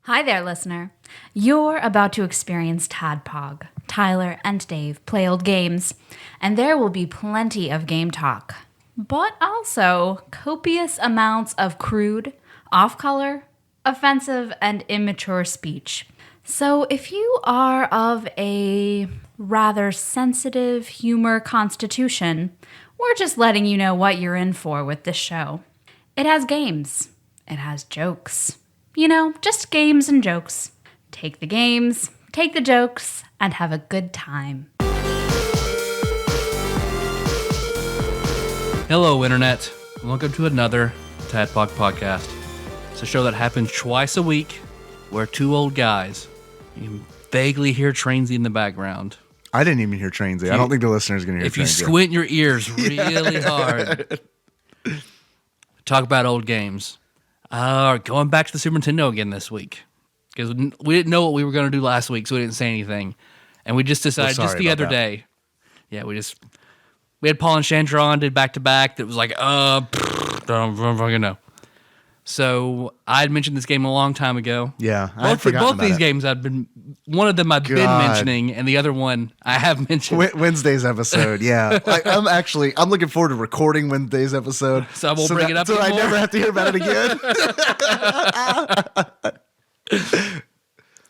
Hi there, listener. You're about to experience TADPOG. Tyler and Dave play old games, and there will be plenty of game talk, but also copious amounts of crude, off-color, offensive, and immature speech. So if you are of a rather sensitive humor constitution, we're just letting you know what you're in for with this show. It has games. It has jokes. You know, just games and jokes. Take the games, take the jokes, and have a good time. Hello, Internet. Welcome to another TADPOG podcast. It's a show that happens twice a week where two old guys, you can vaguely hear Trainsy in the background. I didn't even hear Trainsy. I don't think the listener's going to hear Trainsy. If you squint your ears really hard, talk about old games. Going back to the Super Nintendo again this week. Because we didn't know what we were going to do last week, so we didn't say anything. And we just decided just the other day. Yeah, we had Paul and Chandra on, did back-to-back. That was like, don't fucking know. So I had mentioned this game a long time ago. Yeah, both these games one of them I've been mentioning, and the other one I have mentioned. Wednesday's episode, yeah. I'm looking forward to recording Wednesday's episode. So I won't bring it up so anymore. I never have to hear about it again.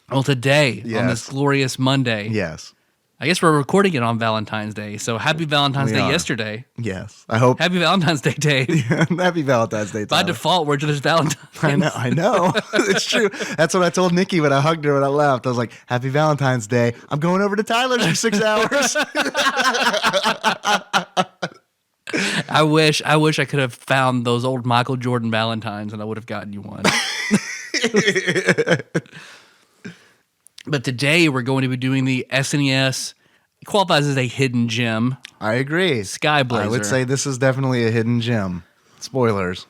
Well, today, on this glorious Monday. Yes. I guess we're recording it on Valentine's Day, so happy Valentine's Day yesterday. Yes, I hope. Happy Valentine's Day, Dave. Happy Valentine's Day, Tyler. By default, we're just Valentine's. I know. It's true. That's what I told Nikki when I hugged her when I left. I was like, happy Valentine's Day. I'm going over to Tyler's for 6 hours. I wish I could have found those old Michael Jordan Valentines and I would have gotten you one. But today we're going to be doing the SNES. It qualifies as a hidden gem. I agree. Skyblazer. I would say this is definitely a hidden gem. Spoilers.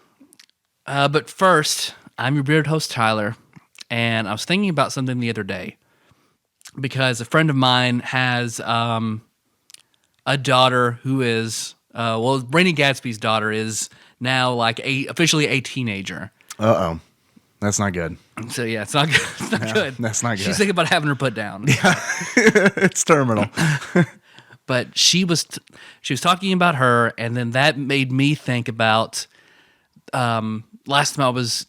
But first, I'm your bearded host, Tyler, and I was thinking about something the other day because a friend of mine has a daughter who is, Brainy Gatsby's daughter is now officially a teenager. Uh-oh. That's not good. So yeah, it's not good. It's not good. That's not good. She's thinking about having her put down. Yeah, it's terminal. But she was talking about her, and then that made me think about last time I was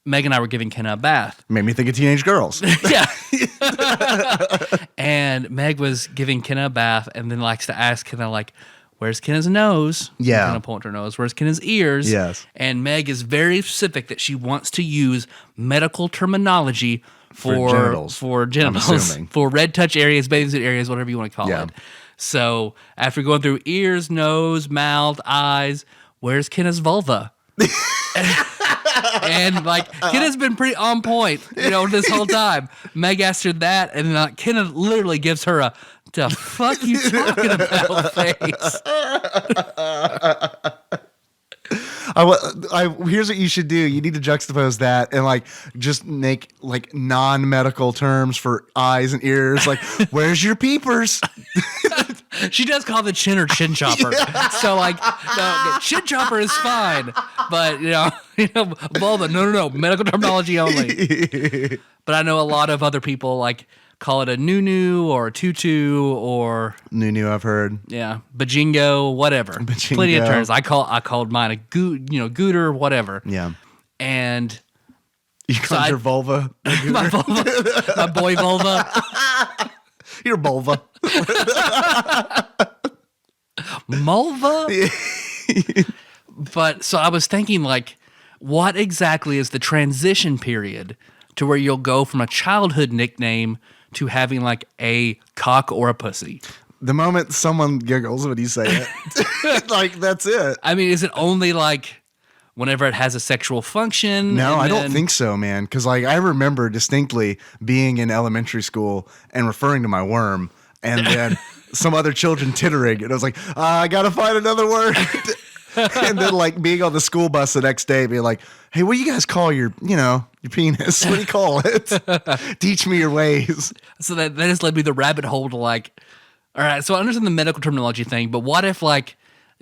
Meg and I were giving Kenna a bath. Made me think of teenage girls. Yeah. And Meg was giving Kenna a bath, and then likes to ask Kenna where's Kenna's nose? Yeah. Kenna point to her nose. Where's Kenna's ears? Yes. And Meg is very specific that she wants to use medical terminology for genitals. I'm assuming. For red touch areas, bathing suit areas, whatever you want to call it. So after going through ears, nose, mouth, eyes, where's Kenna's vulva? And Kenna's been pretty on point, this whole time. Meg asked her that, and Kenna literally gives her a "the fuck you talking about" face. Here's what you should do. You need to juxtapose that and just make non-medical terms for eyes and ears. Where's your peepers? She does call the chin or chin chopper. Yeah. So no, chin chopper is fine, but vulva, no, medical terminology only. But I know a lot of other people call it a nunu or a tutu or nunu. I've heard. Yeah, bajingo, whatever. Bajingo. Plenty of terms. I called mine a gooter, whatever. Yeah. And you called your vulva my vulva, my boy vulva. Your vulva. Mulva? But so I was thinking what exactly is the transition period to where you'll go from a childhood nickname to having a cock or a pussy? The moment someone giggles when you say it, that's it. I mean, is it only whenever it has a sexual function? No, I don't think so, man. Because I remember distinctly being in elementary school and referring to my worm, and then some other children tittering, and I was like, I gotta find another word. And then being on the school bus the next day, being like, hey, what do you guys call your penis? What do you call it? Teach me your ways. So that just led me the rabbit hole to all right, so I understand the medical terminology thing, but what if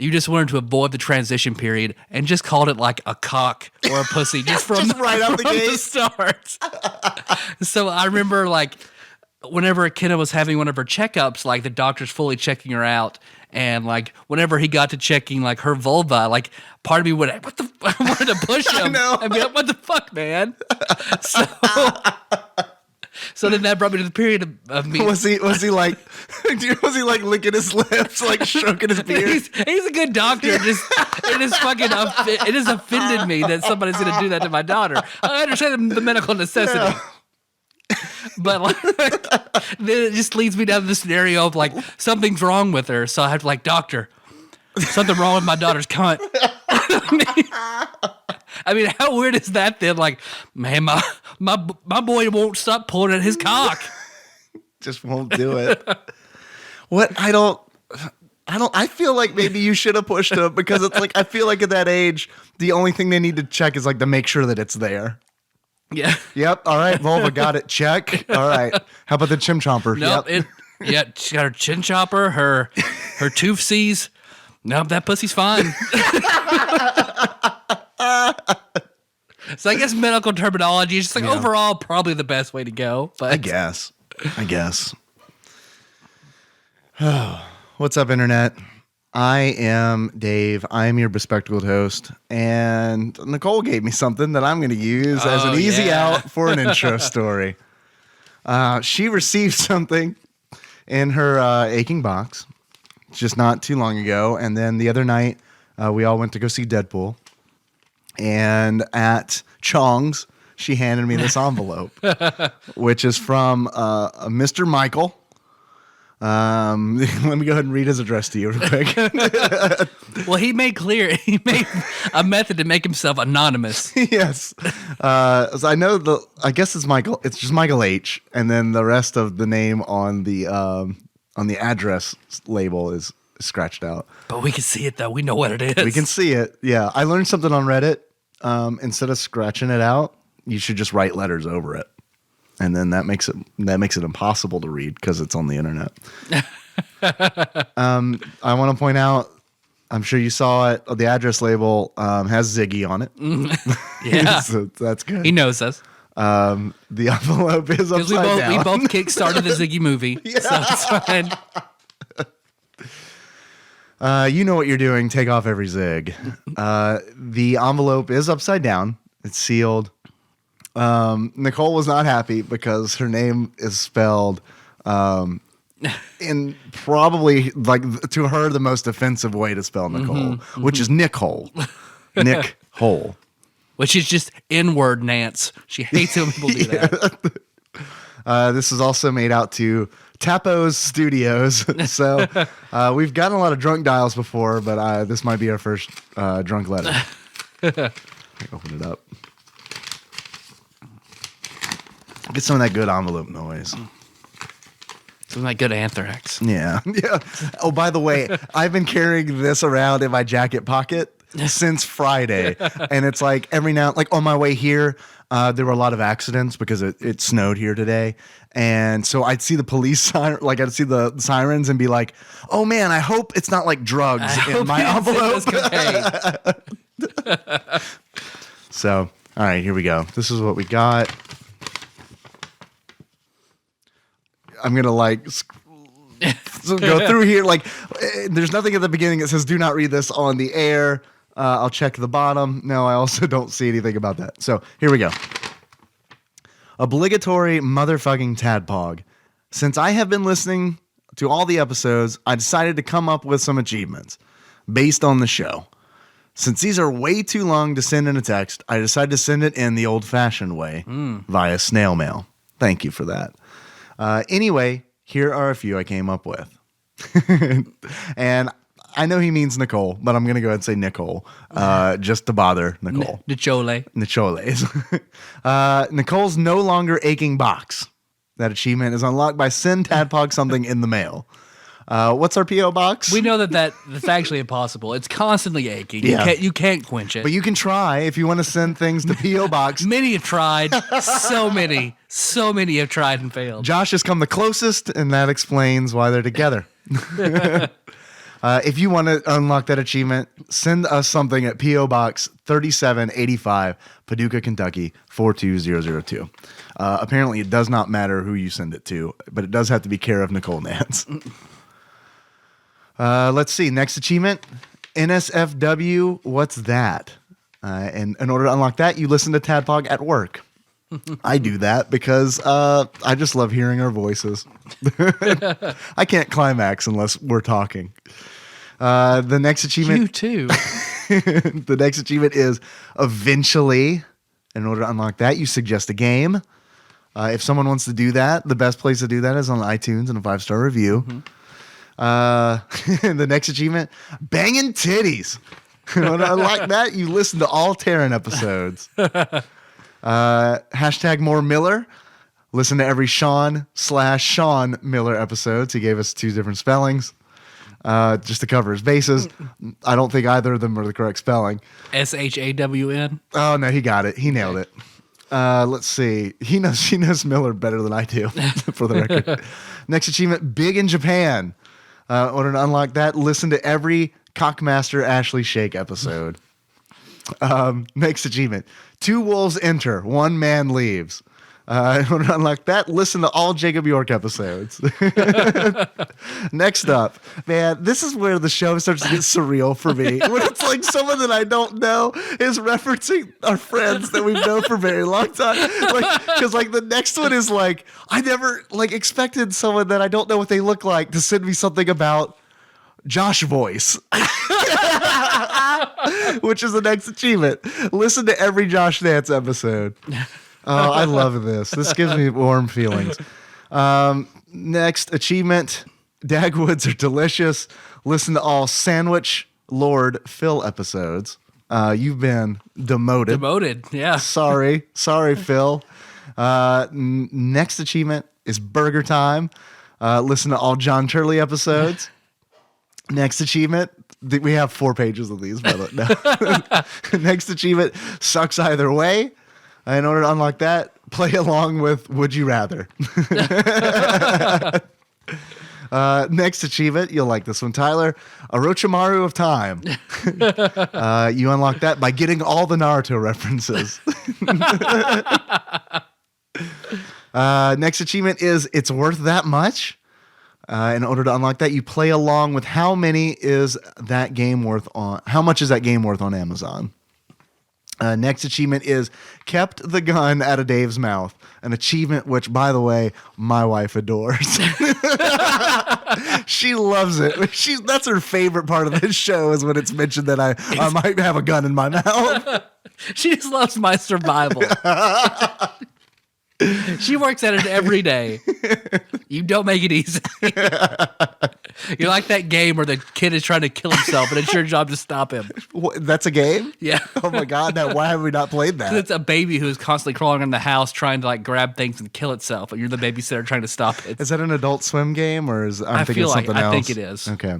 You just wanted to avoid the transition period and just called it like a cock or a pussy just from, Just right out the from gate. the start. So I remember like whenever Kenna was having one of her checkups, like the doctor's fully checking her out. And like whenever he got to checking like her vulva, like part of me went, what the I wanted to push him. I know. I mean, what the fuck, man? So then that brought me to the period of me. Was he like was he like licking his lips, like stroking his beard? He's a good doctor. It has offended me that somebody's going to do that to my daughter. I understand the medical necessity. Yeah. But like, then it just leads me down to the scenario of like something's wrong with her. So I have to like, doctor, something wrong with my daughter's cunt. I mean, how weird is that then? Like, man, my boy won't stop pulling at his cock. Just won't do it. What? I feel like maybe you should have pushed him because it's like, I feel like at that age, the only thing they need to check is like to make sure that it's there. Yeah. Yep. All right. Vulva got it. Check. All right. How about the chim chomper? Nope. Yep. She got her chin chopper, her toothsies. Nope, that pussy's fine. So I guess medical terminology is just like overall probably the best way to go. But I guess. What's up, Internet? I am Dave. I am your bespectacled host. And Nicole gave me something that I'm going to use as an easy out for an intro story. She received something in her aching box just not too long ago. And then the other night, we all went to go see Deadpool. And at Chong's, she handed me this envelope, which is from Mr. Michael. Let me go ahead and read his address to you real quick. Well, he made a method to make himself anonymous. Yes. So I know I guess it's Michael. It's just Michael H. And then the rest of the name on the address label is scratched out. But we can see it though. We know what it is. We can see it. Yeah. I learned something on Reddit. Instead of scratching it out, you should just write letters over it. And then that makes it impossible to read because it's on the internet. I want to point out, I'm sure you saw it. The address label has Ziggy on it. Yeah, so that's good. He knows us. The envelope is upside down. We both kickstarted the Ziggy movie, so it's fine. You know what you're doing. Take off every zig. The envelope is upside down. It's sealed. Nicole was not happy because her name is spelled in probably like to her the most offensive way to spell Nicole, which is Nicole. Nick Hole. Which is just N-word Nance. She hates when people do that. This is also made out to Tapo's Studios. So we've gotten a lot of drunk dials before, but this might be our first drunk letter. Let me open it up. Get some of that good envelope noise. Some of that good anthrax. Yeah. Yeah. Oh, by the way, I've been carrying this around in my jacket pocket since Friday. And it's like every now, like on my way here, there were a lot of accidents because it snowed here today. And so I'd see the police siren, like I'd see the sirens and be like, oh man, I hope it's not like drugs in my envelope. So, all right, here we go. This is what we got. I'm going to like go through here. Like there's nothing at the beginning that says do not read this on the air. I'll check the bottom. No, I also don't see anything about that. So here we go. Obligatory motherfucking TADPOG. Since I have been listening to all the episodes, I decided to come up with some achievements based on the show. Since these are way too long to send in a text, I decided to send it in the old-fashioned way via snail mail. Thank you for that. Anyway, here are a few I came up with. And I know he means Nicole, but I'm going to go ahead and say Nicole, just to bother Nicole. Nicole. Nicole's no longer aching box. That achievement is unlocked by send Tadpog something in the mail. What's our P.O. box? We know that's actually impossible. It's constantly aching. Yeah. You can't quench it. But you can try if you want to send things to P.O. box. Many have tried. So many have tried and failed. Josh has come the closest, and that explains why they're together. If you want to unlock that achievement, send us something at P.O. Box 3785, Paducah, Kentucky 42002. Apparently, it does not matter who you send it to, but it does have to be care of Nicole Nance. Let's see. Next achievement, NSFW. What's that? And in order to unlock that, you listen to TADPOG at work. I do that because I just love hearing our voices. I can't climax unless we're talking. The next achievement. You too. The next achievement is eventually. In order to unlock that, you suggest a game. If someone wants to do that, the best place to do that is on iTunes and a 5-star review. The next achievement, banging titties. In order to unlock that, you listen to all Terran episodes. Hashtag more Miller. Listen to every Sean/Sean Miller episodes. He gave us 2 different spellings just to cover his bases. I don't think either of them are the correct spelling. SHAWN. Oh, no, he got it. He nailed it. Let's see. She knows Miller better than I do, for the record. Next achievement, big in Japan. In order to unlock that, listen to every Cockmaster Ashley Shake episode. Next achievement, 2 wolves enter, 1 man leaves. In order to unlock that, listen to all Jacob York episodes. Next up, man, this is where the show starts to get surreal for me. When it's like someone that I don't know is referencing our friends that we've known for a very long time. Because the next one is like, I never expected someone that I don't know what they look like to send me something about Josh voice. Which is the next achievement. Listen to every Josh Nance episode. Oh, I love this. This gives me warm feelings. Next achievement, Dagwoods are delicious. Listen to all Sandwich Lord Phil episodes. You've been demoted. Demoted, yeah. Sorry, Phil. Next achievement is Burger Time. Listen to all John Turley episodes. Next achievement, we have 4 pages of these, by the way. Next achievement, sucks either way. In order to unlock that, play along with Would You Rather. Next achievement, you'll like this one, Tyler. Orochimaru of Time. You unlock that by getting all the Naruto references. Next achievement is It's Worth That Much. In order to unlock that, you play along with how much is that game worth on Amazon. Next achievement is Kept the Gun Out of Dave's Mouth. An achievement which, by the way, my wife adores. She loves it. That's her favorite part of this show is when it's mentioned that I might have a gun in my mouth. She just loves my survival. She works at it every day. You don't make it easy. You're like that game where the kid is trying to kill himself, and it's your job to stop him. What, that's a game? Yeah. Oh my God! Now, why have we not played that? It's a baby who's constantly crawling around the house trying to grab things and kill itself, and you're the babysitter trying to stop it. Is that an Adult Swim game, or is I'm thinking something else? I think it is. Okay.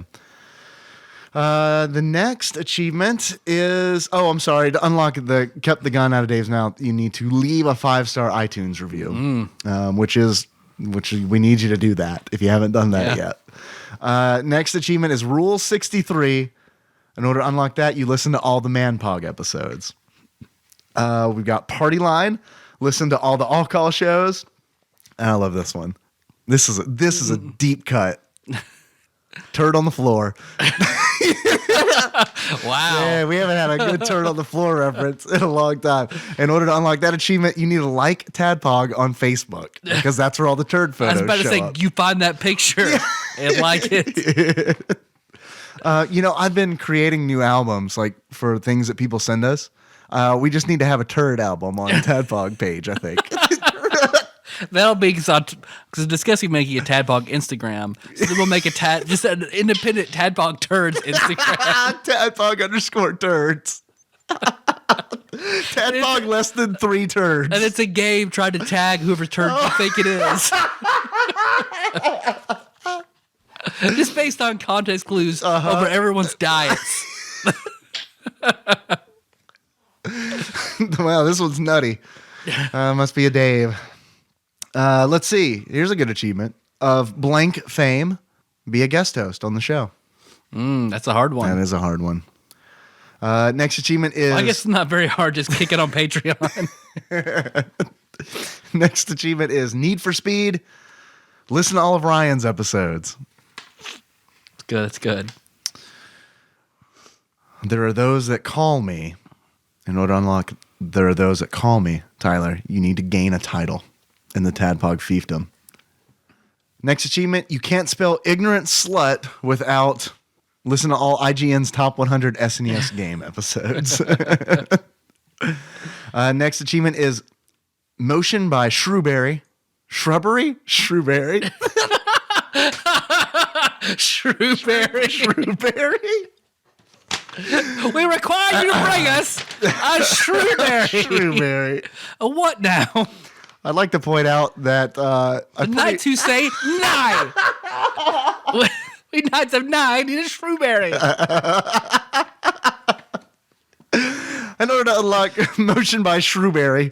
The next achievement is, I'm sorry, to unlock the Kept the Gun Out of Dave's Mouth, you need to leave a 5-star iTunes review, which we need you to do that if you haven't done that yet. Next achievement is Rule 63. In order to unlock that, you listen to all the Man-Pog episodes. We've got Party Line. Listen to all the all-call shows. And I love this one. This is a deep cut. Turd on the floor. Wow. Yeah, we haven't had a good turd on the floor reference in a long time. In order to unlock that achievement, you need to like TADPOG on Facebook because that's where all the turd photos show up. I was about to say, you find that picture and like it. I've been creating new albums for things that people send us. We just need to have a turd album on the TADPOG page, I think. That'll be because discussing making a TADPOG Instagram. So then we'll make just an independent TADPOG Turds Instagram. TADPOG_turds. TADPOG less than 3 turds. And it's a game trying to tag whoever turd you think it is. Just based on context clues over everyone's diets. Wow, this one's nutty. Must be a Dave. Let's see. Here's a good achievement of blank fame. Be a guest host on the show. That's a hard one. That is a hard one. Next achievement is... Well, I guess it's not very hard. Just kick it on Patreon. Next achievement is Need for Speed. Listen to all of Ryan's episodes. It's good. It's good. There are those that call me. In order to unlock, there are those that call me, Tyler. You need to gain a title in the Tadpog fiefdom. Next achievement, you can't spell ignorant slut without listen to all IGN's top 100 SNES game episodes. Next achievement is motion by Shrewberry. Shrubbery? Shrewberry? Shrewberry. Shrewberry? We require you to bring us a Shrewberry. Shrewberry. What now? I'd like to point out that The knights who say nine. We knights of nine need a Shrewberry. in order to unlock Motion by Shrewberry,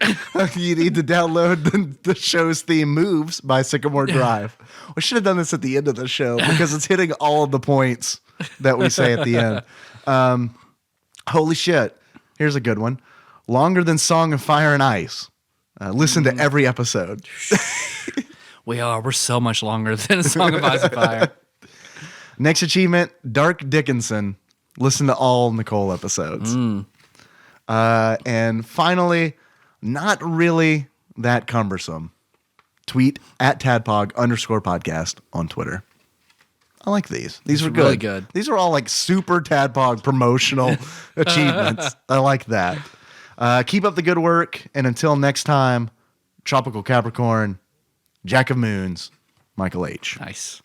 you need to download the show's theme Moves by Sycamore Drive. We should have done this at the end of the show because it's hitting all of the points that we say at the end. Holy shit. Here's a good one. Longer than Song of Fire and Ice. Listen to every episode. We're so much longer than a Song of Ice and Fire. Next achievement, Dark Dickinson. Listen to all Nicole episodes. And finally, not really that cumbersome. Tweet at @TADPOG_podcast on Twitter. I like these. These are good. Really good. These are all like super Tadpog promotional achievements. I like that. Keep up the good work. And until next time, Tropical Capricorn, Jack of Moons, Michael H. Nice.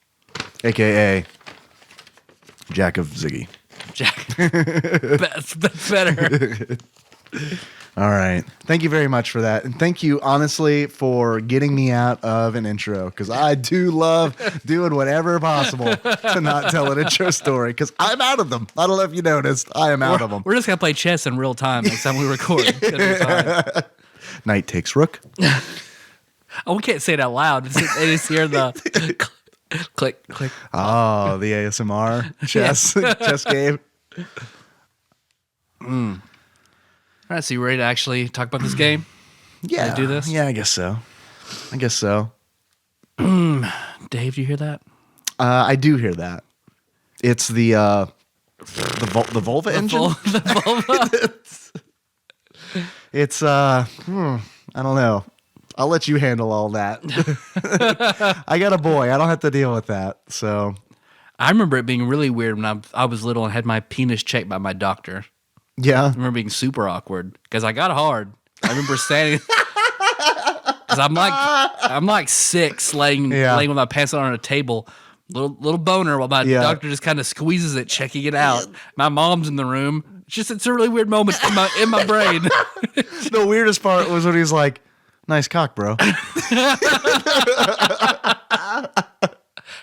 AKA Jack of Ziggy. Jack. That's better. All right. Thank you very much for that. And thank you, honestly, for getting me out of an intro, because I do love doing whatever possible to not tell an intro story, because I'm out of them. I don't know if you noticed. I am out of them. We're just going to play chess in real time next time we record. Knight takes rook. Oh, we can't say it out loud. They just hear the click, click. Oh, the ASMR chess game. All right, so you ready to actually talk about this game? Yeah. Can I do this? Yeah, I guess so. Dave, do you hear that? I do hear that. It's the Volva engine. The Volva. It's I don't know. I'll let you handle all that. I got a boy. I don't have to deal with that. So I remember it being really weird when I was little and had my penis checked by my doctor. yeah. I remember being super awkward because I got hard. I remember standing because I'm like 6, laying with my pants on a table, little boner, while my doctor just kind of squeezes it, checking it out. My mom's in the room. It's a really weird moment in my brain. The weirdest part was when he was like, "Nice cock, bro."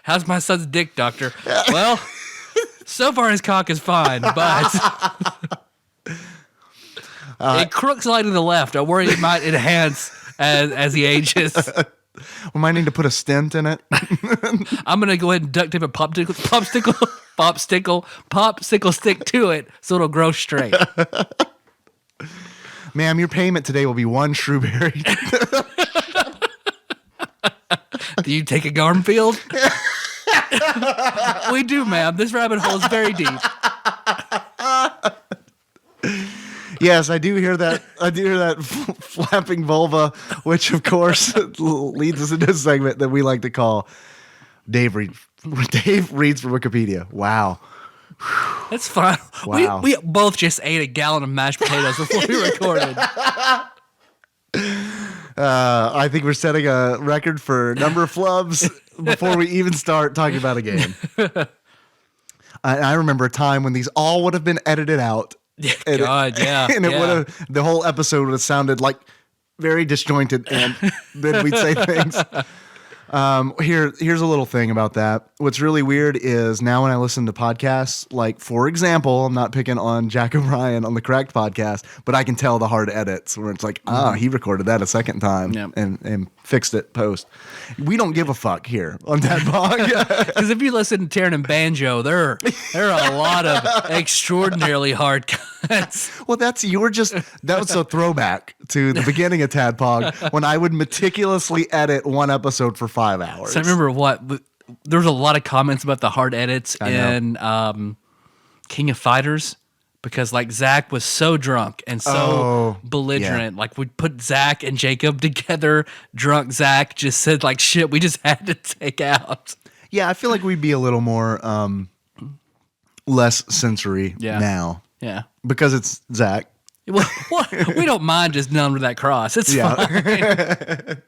How's my son's dick, doctor? Well, so far his cock is fine, but it crooks slightly to the left. I worry it might enhance as he ages. We might need to put a stent in it. I'm gonna go ahead and duct tape a popsicle stick to it so it'll grow straight. Ma'am, your payment today will be 1 Shrewberry. Do you take a Garfield? We do, ma'am. This rabbit hole is very deep. Yes, I do hear that. I do hear that flapping vulva, which of course leads us into a segment that we like to call Dave reads from Wikipedia. Wow. That's fine. Wow. We both just ate a gallon of mashed potatoes before we recorded. I think we're setting a record for number of flubs before we even start talking about a game. I remember a time when these all would have been edited out. And God, yeah. And it would have, the whole episode would have sounded like very disjointed, and then we'd say things. Here's a little thing about that. What's really weird is now when I listen to podcasts, like, for example, I'm not picking on Jack O'Brien on the Cracked podcast, but I can tell the hard edits where it's like, he recorded that a second time and fixed it post. We don't give a fuck here on TADPOG. Because if you listen to Taryn and Banjo, there are a lot of extraordinarily hard cuts. Well, that was a throwback to the beginning of TADPOG when I would meticulously edit one episode for 5 hours. So I remember there was a lot of comments about the hard edits in King of Fighters. Because like Zach was so drunk and so belligerent. Yeah. Like we'd put Zach and Jacob together. Drunk Zach just said like shit we just had to take out. Yeah, I feel like we'd be a little more less sensory now. Yeah. Because it's Zach. Well, we don't mind just none with that cross. It's fine.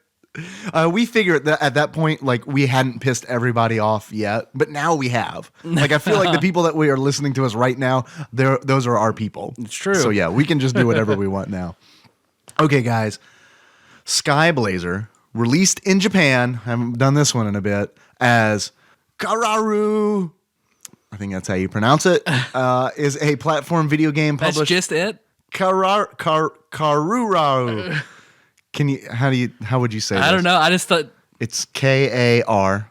We figured that at that point, like we hadn't pissed everybody off yet, but now we have. Like I feel like the people that we are listening to us right now, those are our people. It's true. So yeah, we can just do whatever we want now. Okay, guys. Skyblazer, released in Japan, I haven't done this one in a bit, as Kararu, I think that's how you pronounce it, is a platform video game published. That's just it? Karuraru. How would you say this? I don't know. I just thought it's Karauraou.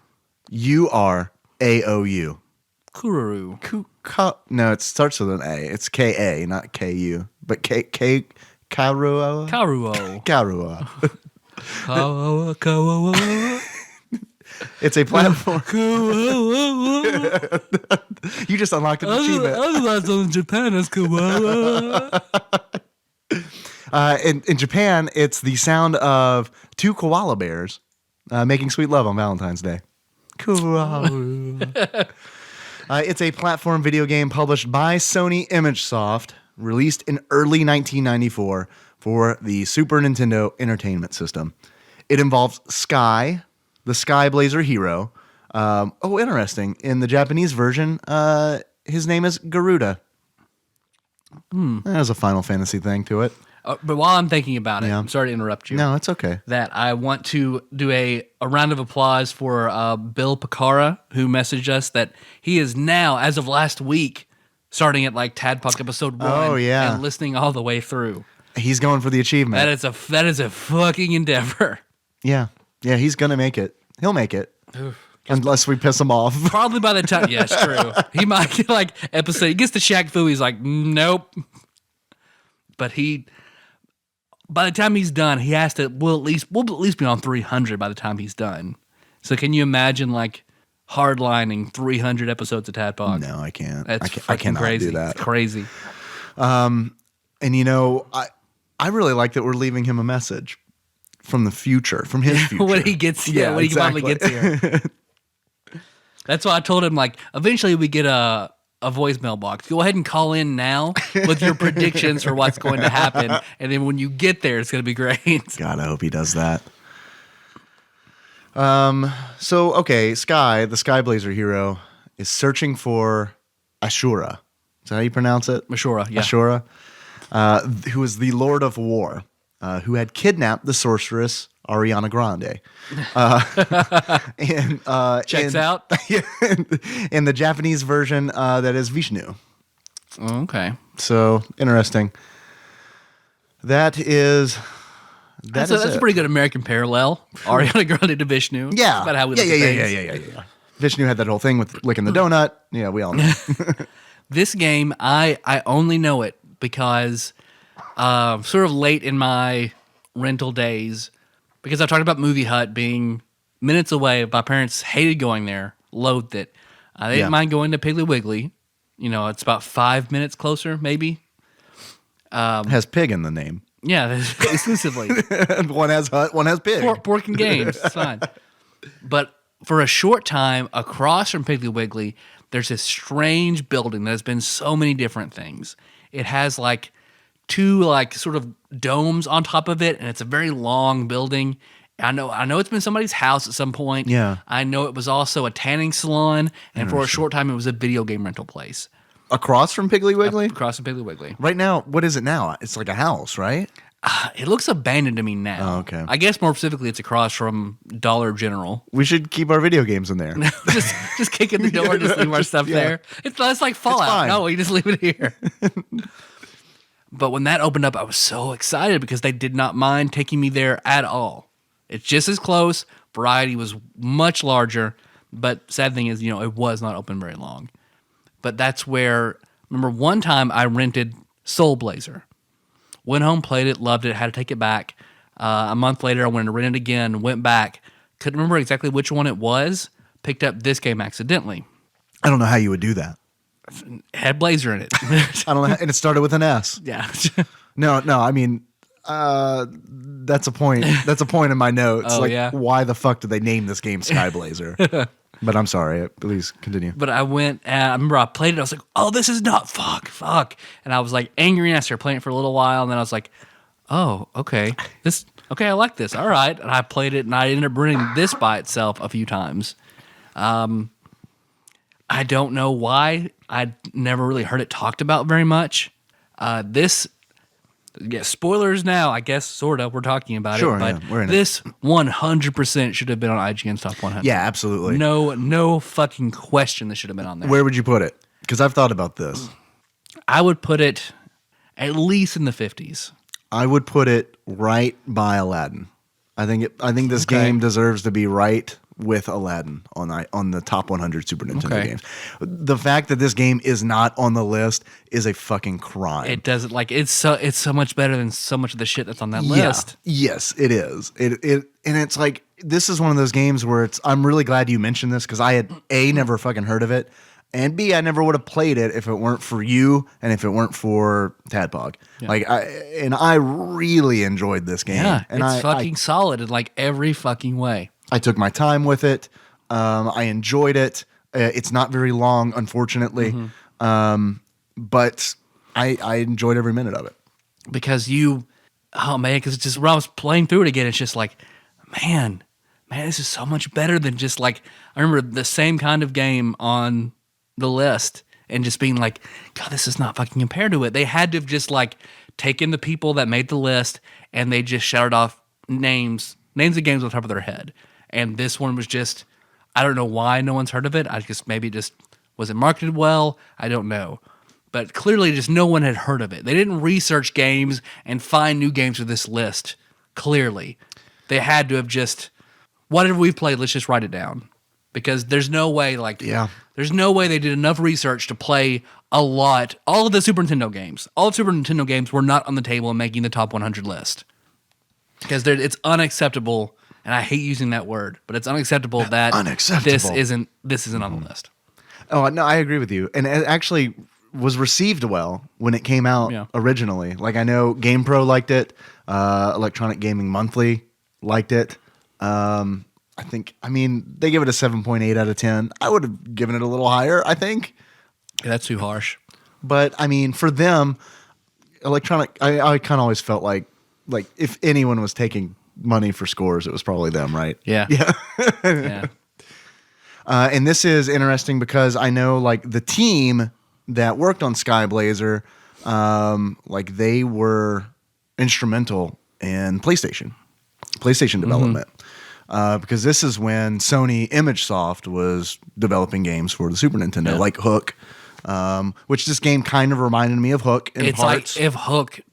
Kururu. No, it starts with an A. It's Ka, not Ku. But Karuo. Karuo. It's a platform. You just unlocked an achievement. Otherwise, in Japan, it's Kawawa. In Japan, it's the sound of 2 koala bears making sweet love on Valentine's Day. It's a platform video game published by Sony ImageSoft, released in early 1994 for the Super Nintendo Entertainment System. It involves Sky, the Skyblazer hero. Interesting. In the Japanese version, his name is Garuda. That has a Final Fantasy thing to it. But while I'm thinking about it, I'm sorry to interrupt you. No, it's okay. That I want to do a round of applause for Bill Picara, who messaged us that he is now, as of last week, starting at like TADPOG episode 1 and listening all the way through. He's going for the achievement. That is a fucking endeavor. Yeah. Yeah, he's going to make it. He'll make it. Unless we piss him off. Probably by the time, yeah, it's true. He might get like episode, he gets to Shaq Fu, he's like, nope. But by the time he's done, he has to, we'll at least be on 300 by the time he's done. So can you imagine like hardlining 300 episodes of TADPOG? No, I can't. I cannot crazy. do that. It's crazy. And you know, I really like that we're leaving him a message from the future, from his future. When he gets here, when exactly. he finally gets here. That's why I told him, like, eventually we get a voicemail box. Go ahead and call in now with your predictions for what's going to happen. And then when you get there, it's going to be great. God, I hope he does that. Okay, Sky, the Skyblazer hero, is searching for Ashura. Is that how you pronounce it? Ashura, yeah. Ashura, who is the Lord of War, who had kidnapped the sorceress Ariana Grande. Checks out. In the Japanese version, that is Vishnu. Oh, okay. So interesting. That's a pretty good American parallel. Ariana Grande to Vishnu. Yeah. That's about how we look at things. Yeah. Vishnu had that whole thing with licking the donut. Yeah, we all know. This game, I only know it because sort of late in my rental days, because I talked about Movie Hut being minutes away. My parents hated going there, loathed it. They didn't mind going to Piggly Wiggly. You know, it's about 5 minutes closer, maybe. Has pig in the name. Yeah, exclusively. One has hut, one has pig. Pork and games, it's fine. But for a short time, across from Piggly Wiggly, there's this strange building that has been so many different things. It has like 2 like sort of domes on top of it, and it's a very long building. I know it's been somebody's house at some point. Yeah. I know it was also a tanning salon, and for a short time it was a video game rental place. Across from Piggly Wiggly? Across from Piggly Wiggly. Right now, what is it now? It's like a house, right? It looks abandoned to me now. Oh, okay. I guess more specifically it's across from Dollar General. We should keep our video games in there. just kick in the door, just leave our stuff there. It's like Fallout. No, you just leave it here. But when that opened up, I was so excited because they did not mind taking me there at all. It's just as close. Variety was much larger, but sad thing is, it was not open very long. But that's where, remember one time I rented Skyblazer. Went home, played it, loved it, had to take it back. A month later, I went to rent it again, went back. Couldn't remember exactly which one it was. Picked up this game accidentally. I don't know how you would do that. Had Blazer in it. I don't know. And it started with an S. Yeah. No, I mean, that's a point. That's a point in my notes. Oh, like, yeah? why the fuck did they name this game Skyblazer? But I'm sorry. Please continue. But I went, and I remember I played it. I was like, oh, this is not fuck. And I was like angry, and I started playing it for a little while. And then I was like, oh, okay. I like this. All right. And I played it, and I ended up renting this by itself a few times. I don't know why. I never really heard it talked about very much. Spoilers now, I guess, sort of. We're talking about Sure, it. But yeah, we're in this 100% should have been on IGN's Top 100. Yeah, absolutely. No fucking question this should have been on there. Where would you put it? Because I've thought about this. I would put it at least in the 50s. I would put it right by Aladdin. I think this game deserves to be right with Aladdin on the top 100 Super Nintendo games. The fact that this game is not on the list is a fucking crime. It doesn't it's so much better than so much of the shit that's on that list. Yes, it is. It and it's like, this is one of those games where I'm really glad you mentioned this, because I had never fucking heard of it, and B, I never would have played it if it weren't for you and if it weren't for TADPOG. Yeah. I really enjoyed this game. Yeah, and it's fucking solid in like every fucking way. I took my time with it. I enjoyed it. It's not very long, unfortunately, but I enjoyed every minute of it. Because because it's just, when I was playing through it again, it's just like, man, this is so much better than just like, I remember the same kind of game on the list and just being like, God, this is not fucking compared to it. They had to have just like taken the people that made the list and they just shouted off names of games on top of their head. And this one was just, I don't know why no one's heard of it. I guess maybe just wasn't marketed well. I don't know. But clearly just no one had heard of it. They didn't research games and find new games for this list. Clearly. They had to have just, whatever we've played, let's just write it down. Because there's no way, there's no way they did enough research to play all of the Super Nintendo games. All of Super Nintendo games were not on the table and making the top 100 list. Because it's unacceptable, and I hate using that word, but it's unacceptable that this isn't on the list. Oh, no, I agree with you. And it actually was received well when it came out originally. Like, I know GamePro liked it. Electronic Gaming Monthly liked it. They give it a 7.8 out of 10. I would have given it a little higher, I think. Yeah, that's too harsh. But, for them, Electronic, I kind of always felt like if anyone was taking money for scores, it was probably them, right? Yeah. Yeah. And this is interesting because I know, the team that worked on Skyblazer, they were instrumental in PlayStation development. Because this is when Sony ImageSoft was developing games for the Super Nintendo, like Hook, which this game kind of reminded me of Hook in parts. Like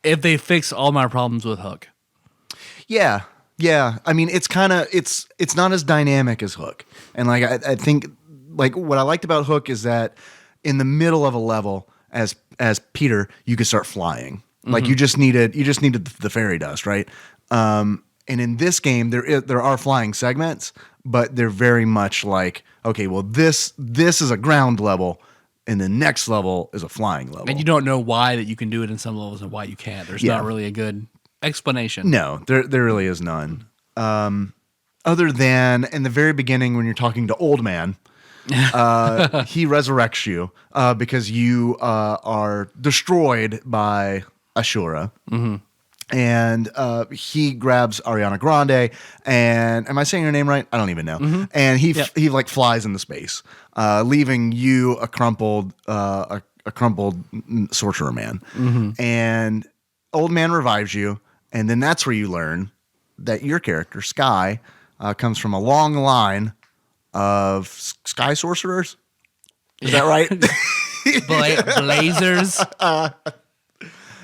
if they fix all my problems with Hook. Yeah. It's kind of it's not as dynamic as Hook, and I think what I liked about Hook is that in the middle of a level, as Peter, you could start flying. Mm-hmm. You just needed the fairy dust, right? And in this game, there are flying segments, but they're very much like, okay, well this is a ground level, and the next level is a flying level, and you don't know why that you can do it in some levels and why you can't. There's not really a good explanation. No, there really is none. Other than in the very beginning when you're talking to Old Man, he resurrects you because you are destroyed by Ashura. Mm-hmm. And he grabs Ariana Grande, and am I saying her name right? I don't even know. Mm-hmm. And he flies into space, leaving you a crumpled sorcerer man. Mm-hmm. And Old Man revives you, and then that's where you learn that your character Sky comes from a long line of sky sorcerers. Is that right? Blazers.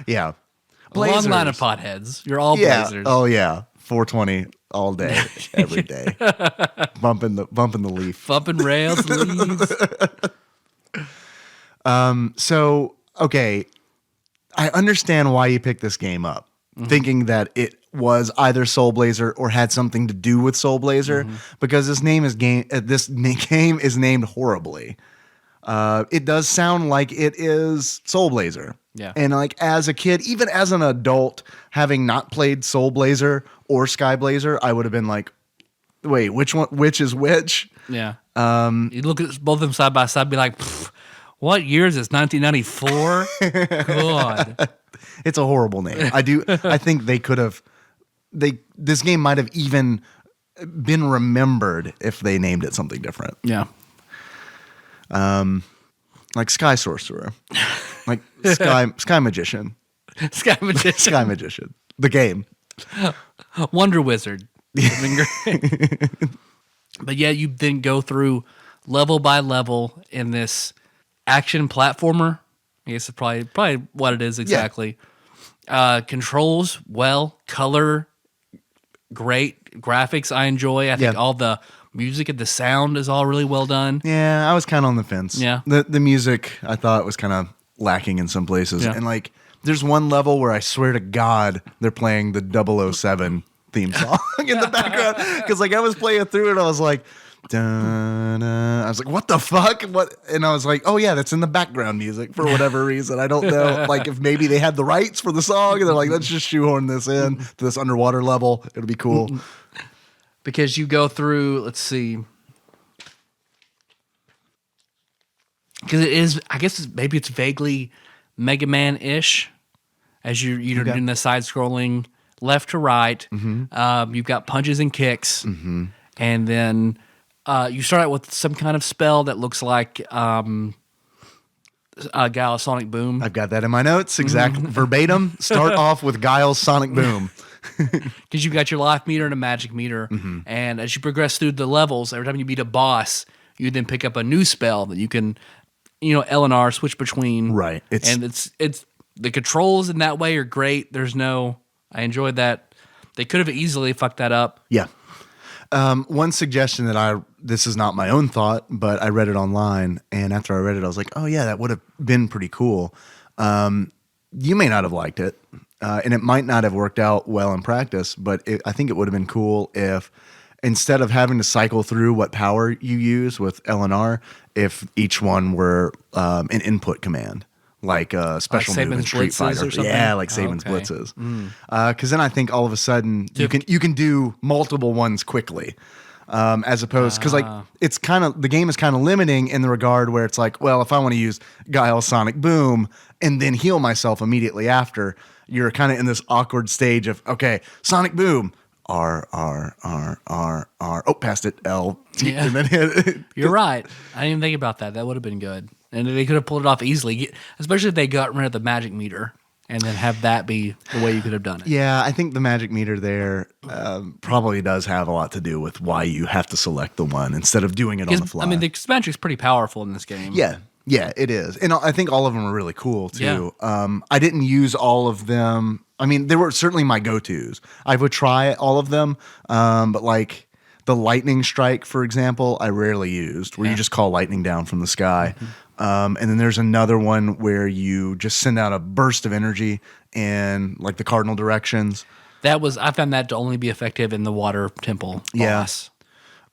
Yeah. Blazers. Long line of potheads. You're all blazers. Oh, yeah. 420 all day, every day, bumping the leaf. Bumping rails, leaves. So okay, I understand why you picked this game up, thinking that it was either Soul Blazer or had something to do with Soul Blazer, because this game is named horribly. It does sound like it is Soul Blazer. Yeah. And like as a kid, even as an adult, having not played Soul Blazer or Skyblazer, I would have been like, wait, which is which? Yeah. You look at both of them side by side and be like, what year is this? 1994? God. It's a horrible name. I think they could have this game might have even been remembered if they named it something different. Yeah. Like Sky Sorcerer. Like Sky Magician. Sky Magician. Sky Magician. The game. Wonder Wizard. But yeah, you then go through level by level in this action platformer. I guess it's probably what it is exactly. Yeah. Controls well, color great, graphics I enjoy. I think all the music and the sound is all really well done. Yeah, I was kind of on the fence. Yeah. The music I thought was kind of lacking in some places. Yeah. And like there's one level where I swear to God they're playing the 007 theme song in the background, because like I was playing through it, I was like, dun-dun. I was like, what the fuck? What? And I was like, oh yeah, that's in the background music for whatever reason. I don't know, like if maybe they had the rights for the song and they're like, let's just shoehorn this in to this underwater level. It'll be cool. Because you go through, let's see, because it is, I guess maybe it's vaguely Mega Man-ish, as you're doing the side-scrolling left to right. You've got punches and kicks, and then you start out with some kind of spell that looks like Guile's Sonic Boom. I've got that in my notes, exact verbatim. Start off with Guile's Sonic Boom. Because you've got your life meter and a magic meter, and as you progress through the levels, every time you beat a boss, you then pick up a new spell that you can, L and R switch between. Right. It's the controls in that way are great. I enjoyed that. They could have easily fucked that up. Yeah. One suggestion that this is not my own thought, but I read it online, and after I read it, I was like, oh yeah, that would have been pretty cool. You may not have liked it, and it might not have worked out well in practice, but I think it would have been cool if instead of having to cycle through what power you use with LNR, if each one were an input command. Like a special move in Street Fighter. Yeah, like Saban's Blitzes. Because then I think all of a sudden you can do multiple ones quickly. As opposed, because like it's kind of, the game is kind of limiting in the regard where it's like, well, if I want to use Guile's Sonic Boom and then heal myself immediately after, you're kind of in this awkward stage of, okay, Sonic Boom, R, R, R, R, R. Oh, past it, L. Yeah. And then hit. You're right. I didn't even think about that. That would have been good. And they could have pulled it off easily, especially if they got rid of the magic meter and then have that be the way you could have done it. Yeah, I think the magic meter there probably does have a lot to do with why you have to select the one instead of doing it on the fly. I mean, the magic's pretty powerful in this game. Yeah, it is. And I think all of them are really cool, too. Yeah. I didn't use all of them. I mean, they were certainly my go-tos. I would try all of them, but like the lightning strike, for example, I rarely used, where you just call lightning down from the sky. And then there's another one where you just send out a burst of energy in like the cardinal directions. I found that to only be effective in the water temple boss.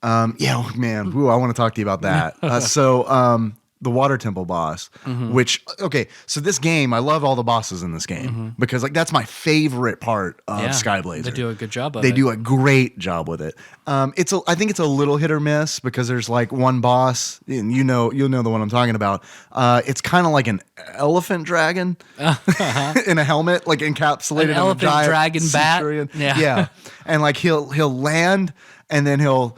Oh man, ooh, I want to talk to you about that. So the water temple boss, which, okay, so this game, I love all the bosses in this game because like that's my favorite part of Skyblazer. They do a good job of it. They do a great job with it. I think it's a little hit or miss because there's like one boss, and you'll know the one I'm talking about. It's kind of like an elephant dragon in a helmet, like encapsulated in a giant dragon bat. Centurion. Yeah. And like he'll land and then he'll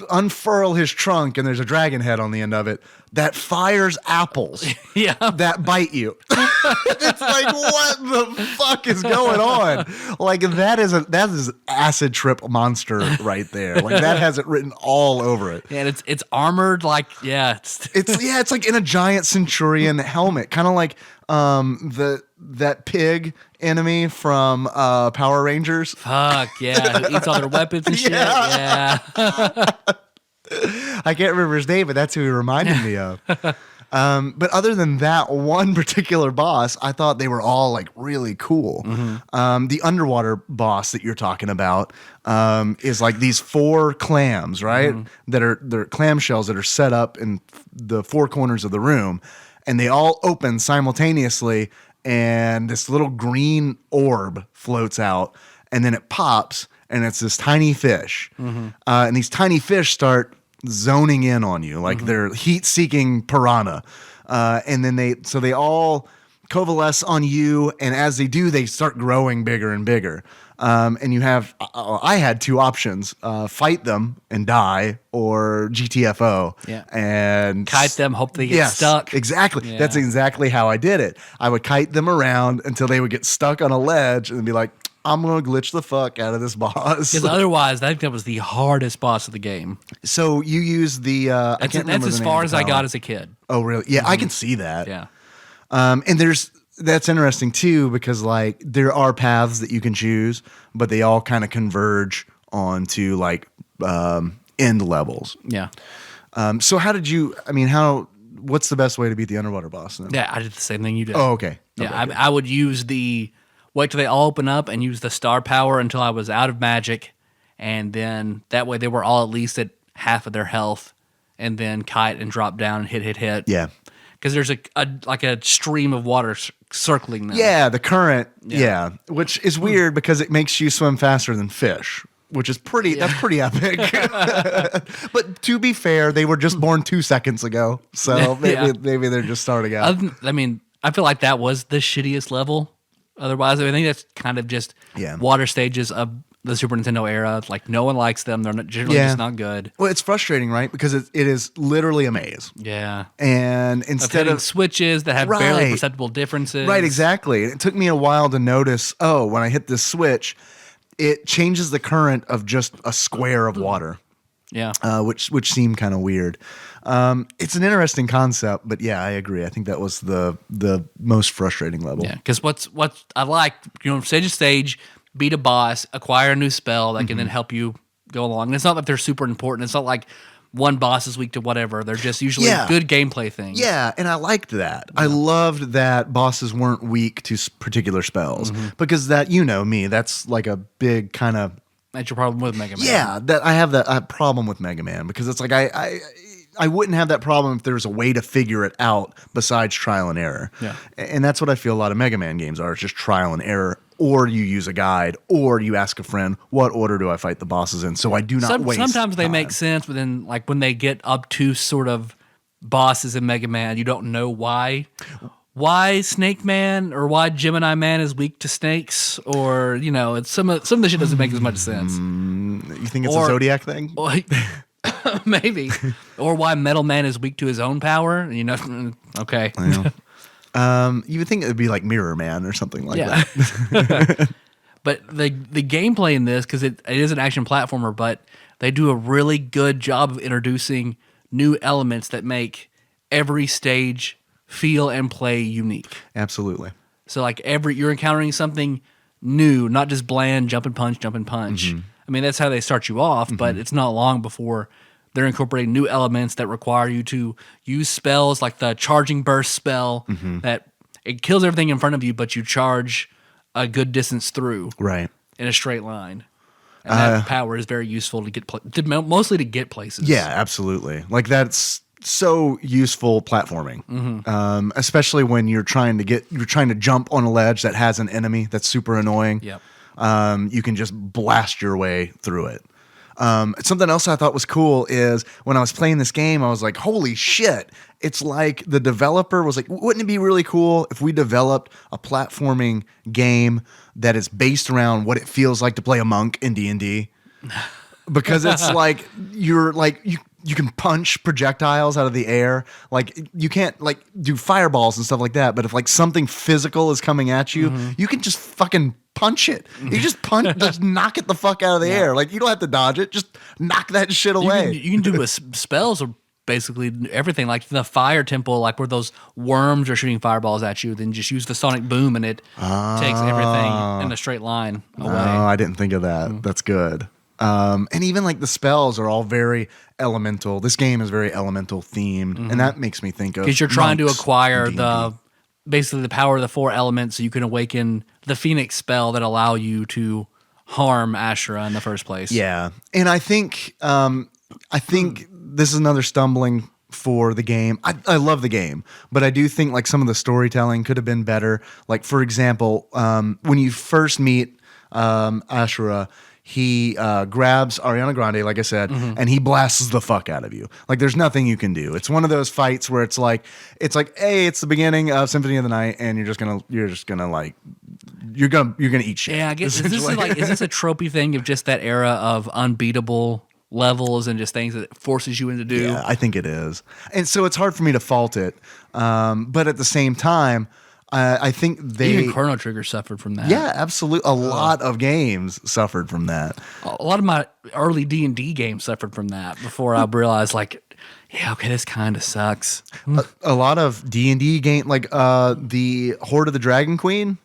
unfurl his trunk and there's a dragon head on the end of it that fires apples that bite you. It's like, what the fuck is going on? Like that is acid trip monster right there. Like that has it written all over it. Yeah, and it's armored like it's like in a giant centurion helmet, kind of like that pig enemy from Power Rangers. Fuck yeah, who eats all their weapons and shit. Yeah. I can't remember his name, but that's who he reminded me of. But other than that one particular boss, I thought they were all like really cool. The underwater boss that you're talking about is like these 4 clams, right? They're clamshells that are set up in the 4 corners of the room, and they all open simultaneously, and this little green orb floats out, and then it pops, and it's this tiny fish. And these tiny fish start zoning in on you like they're heat-seeking piranha, and then they all coalesce on you, and as they do, they start growing bigger and bigger. And you have I had 2 options: fight them and die, or GTFO and Kite them, hope they get stuck. Exactly. That's exactly how I did it. I would kite them around until they would get stuck on a ledge, and be like, I'm gonna glitch the fuck out of this boss. Because otherwise, I think that was the hardest boss of the game. So you use the That's as far as I got as a kid. Oh, really? Yeah, I can see that. Yeah. And that's interesting too, because like there are paths that you can choose, but they all kind of converge onto like end levels. Yeah. So what's the best way to beat the underwater boss then? Yeah, I did the same thing you did. Oh, okay. Yeah, I would use wait till they all open up and use the star power until I was out of magic, and then that way they were all at least at half of their health, and then kite and drop down and hit. Yeah. Because there's a stream of water circling them. Yeah, the current. Yeah, which is weird because it makes you swim faster than fish, which is that's pretty epic. But to be fair, they were just born 2 seconds ago, so maybe they're just starting out. I feel like that was the shittiest level. Otherwise, I think that's kind of just water stages of the Super Nintendo era. Like, no one likes them. They're generally just not good. Well, it's frustrating, right? Because it is literally a maze. Yeah. And instead of switches that have barely perceptible differences. Right, exactly. It took me a while to notice, when I hit this switch, it changes the current of just a square of water. Yeah. Which seemed kind of weird. It's an interesting concept, but yeah, I agree. I think that was the most frustrating level. Yeah, because what I like, stage to stage, beat a boss, acquire a new spell that can then help you go along. And it's not that they're super important. It's not like one boss is weak to whatever. They're just usually good gameplay things. Yeah, and I liked that. Yeah. I loved that bosses weren't weak to particular spells because that, me, that's like a big kind of... That's your problem with Mega Man. Yeah, that I have that problem with Mega Man because it's like I wouldn't have that problem if there was a way to figure it out besides trial and error. Yeah. And that's what I feel a lot of Mega Man games are. It's just trial and error, or you use a guide, or you ask a friend, what order do I fight the bosses in? So I do not waste Sometimes they time. make sense, but then like when they get up to sort of bosses in Mega Man, you don't know why. Why Snake Man or why Gemini Man is weak to snakes, or it's some of the shit doesn't make as much sense. You think it's a Zodiac thing? Maybe. Or why Metal Man is weak to his own power. Okay. You would think it would be like Mirror Man or something like that. But the gameplay in this, because it is an action platformer, but they do a really good job of introducing new elements that make every stage feel and play unique. Absolutely. So like you're encountering something new, not just bland jump and punch. Mm-hmm. I mean, that's how they start you off, but it's not long before they're incorporating new elements that require you to use spells like the charging burst spell that it kills everything in front of you, but you charge a good distance through in a straight line. And that power is very useful to get mostly to get places. Yeah, absolutely. Like that's so useful platforming, especially when you're trying to jump on a ledge that has an enemy that's super annoying. Yep. You can just blast your way through it. Something else I thought was cool is when I was playing this game, I was like, holy shit. It's like the developer was like, wouldn't it be really cool if we developed a platforming game that is based around what it feels like to play a monk in D&D? Because it's like you can punch projectiles out of the air. Like you can't like do fireballs and stuff like that. But if like something physical is coming at you, you can just fucking punch it. You just just knock it the fuck out of the air. Like you don't have to dodge it. Just knock that shit away. You can do spells or basically everything. Like the fire temple, like where those worms are shooting fireballs at you, then just use the sonic boom and it takes everything in a straight line away. Oh, I didn't think of that. That's good. And even like the spells are all very elemental. This game is very elemental themed, and that makes me think of Because you're trying to monks acquire in D&D. basically the power of the 4 elements so you can awaken the Phoenix spell that allow you to harm Ashura in the first place. Yeah, and I think this is another stumbling for the game. I love the game, but I do think like some of the storytelling could have been better. Like for example, when you first meet Ashura, he grabs Ariana Grande, like I said, and he blasts the fuck out of you. Like there's nothing you can do. It's one of those fights where it's like, hey, it's the beginning of Symphony of the Night, and you're gonna eat shit. Yeah, I guess is this a tropey thing of just that era of unbeatable levels and just things that it forces you into do? Yeah, I think it is. And so it's hard for me to fault it. But at the same time, I think Even Chrono Trigger suffered from that. Yeah, absolutely. A lot of games suffered from that. A lot of my early D&D games suffered from that before I realized, like, yeah, okay, this kind of sucks. A lot of D&D game, like the Horde of the Dragon Queen.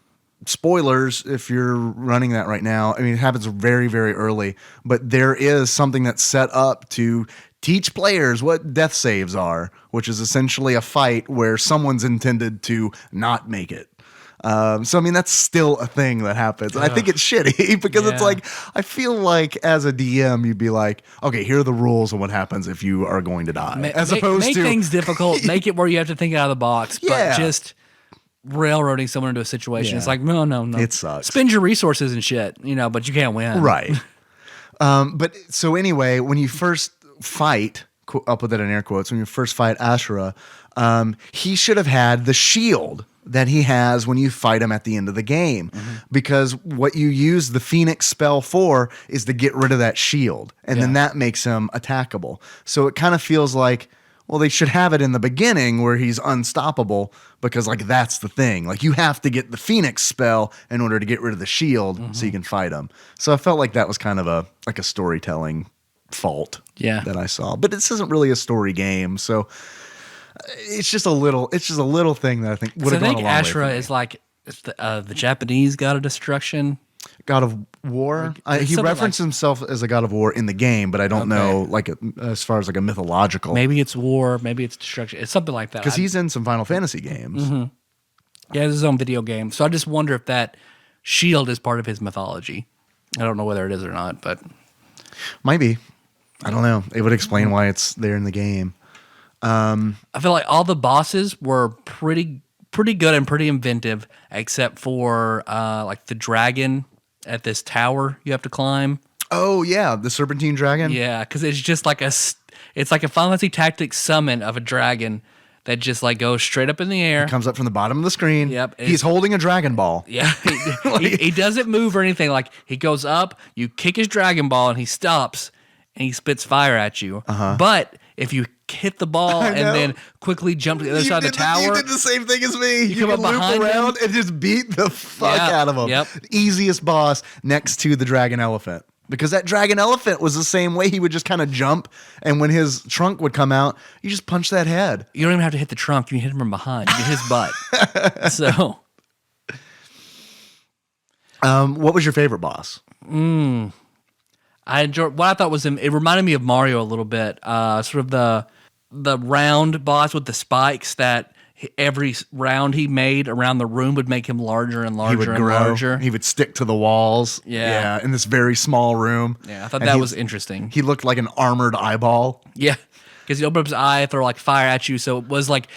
Spoilers if you're running that right now. I mean, it happens very, very early, but there is something that's set up to teach players what death saves are, which is essentially a fight where someone's intended to not make it. So, I mean, that's still a thing that happens. And I think it's shitty because it's like, I feel like as a DM, you'd be like, okay, here are the rules of what happens if you are going to die. Make things difficult, make it where you have to think out of the box, but just railroading someone into a situation. It's like, no. It sucks. Spend your resources and shit, but you can't win. Right. But so anyway, when you first fight, I'll put that in air quotes, when you first fight Ashura, he should have had the shield that he has when you fight him at the end of the game. Because what you use the Phoenix spell for is to get rid of that shield. And then that makes him attackable. So it kind of feels like, well, they should have it in the beginning where he's unstoppable because, like, that's the thing. Like, you have to get the Phoenix spell in order to get rid of the shield so you can fight him. So I felt like that was kind of a storytelling fault that I saw. But this isn't really a story game, so it's just a little thing that I think would have gone a long way. I think Ashura is like the Japanese god of destruction. God of War. He referenced himself as a god of war in the game, but I don't know, like, as far as like a mythological. Maybe it's war, maybe it's destruction. It's something like that. Because he's in some Final Fantasy games. Yeah, he has his own video game. So I just wonder if that shield is part of his mythology. I don't know whether it is or not, but might be. I don't know. It would explain why it's there in the game. I feel like all the bosses were pretty good and pretty inventive, except for like the dragon at this tower you have to climb. Oh yeah, the Serpentine Dragon. Yeah, because it's just like it's like a Final Fantasy Tactics summon of a dragon that just like goes straight up in the air. It comes up from the bottom of the screen. Yep, he's holding a Dragon Ball. Yeah, he doesn't move or anything. Like he goes up, you kick his Dragon Ball, and he stops and he spits fire at you. But if you hit the ball and then quickly jump to the other side of the tower. You did the same thing as me. You come can up loop behind around and just beat the fuck out of him. Yep. Easiest boss next to the Dragon Elephant. Because that Dragon Elephant was the same way. He would just kind of jump, and when his trunk would come out, you just punch that head. You don't even have to hit the trunk. You can hit him from behind. You hit his butt. So, what was your favorite boss? I enjoyed what I thought was it reminded me of Mario a little bit. Sort of the round boss with the spikes that every round he made around the room would make him larger and larger He would and grow. larger. He would stick to the walls. Yeah. In this very small room. Yeah, I thought And that was interesting. He looked like an armored eyeball. Yeah, because he opened up his eye, throw like fire at you. So it was like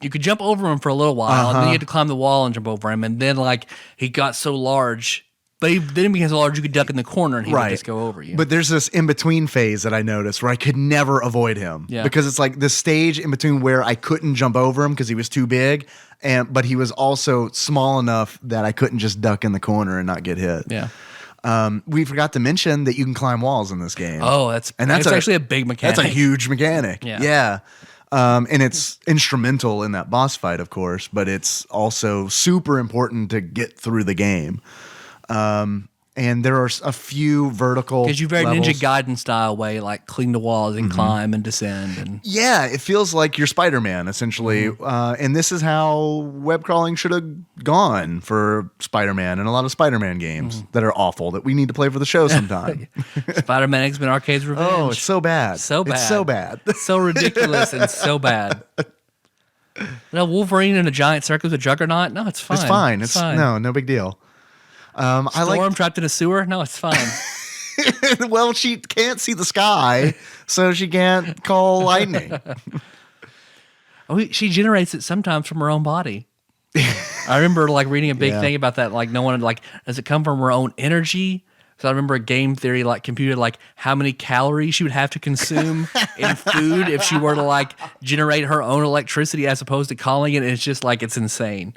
you could jump over him for a little while, and then you had to climb the wall and jump over him. And then like he got so large. But then he became so large you could duck in the corner and he would just go over you. But there's this in-between phase that I noticed where I could never avoid him. Yeah. Because it's like this stage in between where I couldn't jump over him because he was too big, but he was also small enough that I couldn't just duck in the corner and not get hit. Yeah. We forgot to mention that you can climb walls in this game. Oh, that's actually a big mechanic. That's a huge mechanic. Yeah. And it's instrumental in that boss fight, of course, but it's also super important to get through the game. And there are a few vertical Because you very levels. Ninja Gaiden style way, like clean the walls and climb and descend. And Yeah, it feels like you're Spider-Man, essentially. And this is how web crawling should have gone for Spider-Man and a lot of Spider-Man games that are awful that we need to play for the show sometime. Spider-Man X-Men Arcade's Revenge. Oh, it's so bad. So bad. It's so bad. So ridiculous and so bad. No, Wolverine in a giant circus with Juggernaut? No, it's fine. It's fine. It's fine. No big deal. Storm trapped in a sewer? No, it's fine. Well, she can't see the sky, so she can't call lightning. She generates it sometimes from her own body. I remember like reading a big thing about that. Like no one like, does it come from her own energy? So I remember a game theory like computed like how many calories she would have to consume in food if she were to like generate her own electricity as opposed to calling it. And it's just like it's insane.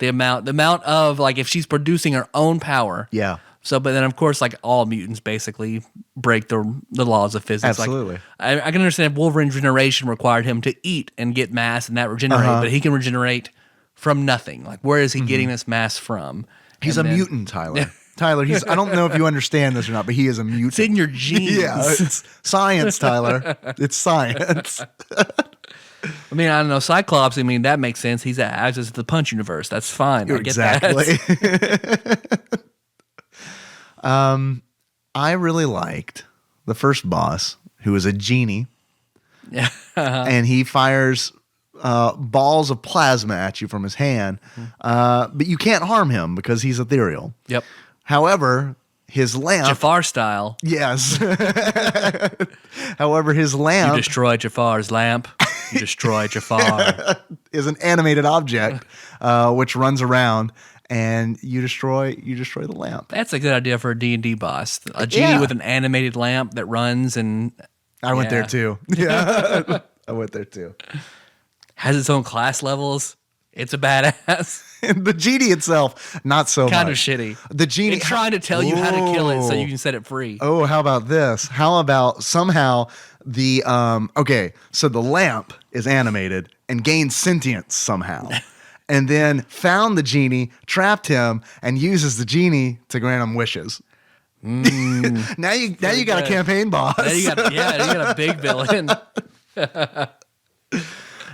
The amount of like if she's producing her own power. Yeah. So, but then of course, like all mutants basically break the laws of physics. Absolutely. Like, I can understand Wolverine's regeneration required him to eat and get mass and that regenerate, but he can regenerate from nothing. Like where is he getting this mass from? He's a mutant, Tyler. Tyler, I don't know if you understand this or not, but he is a mutant. It's in your genes. Yeah, it's science, Tyler. It's science. I mean, I don't know. Cyclops, I mean, that makes sense. He's access to the Punch universe. That's fine. I get Exactly. that. I really liked the first boss, who is a genie, Yeah. and he fires balls of plasma at you from his hand, but you can't harm him because he's ethereal. Yep. However, his lamp... Jafar style. Yes. However, his lamp... You destroy Jafar's lamp. You destroy Jafar. is an animated object which runs around, and you destroy the lamp. That's a good idea for a D&D boss. A genie with an animated lamp that runs and... I went there too. Yeah. I went there too. Has its own class levels. It's a badass. And the genie itself, not so Kind of much. shitty. The genie... It's trying to tell you how to kill it so you can set it free. Oh, how about this? How about somehow the... okay, so the lamp is animated and gains sentience somehow. And then found the genie, trapped him, and uses the genie to grant him wishes. Now you got a campaign boss. Now you got a big villain.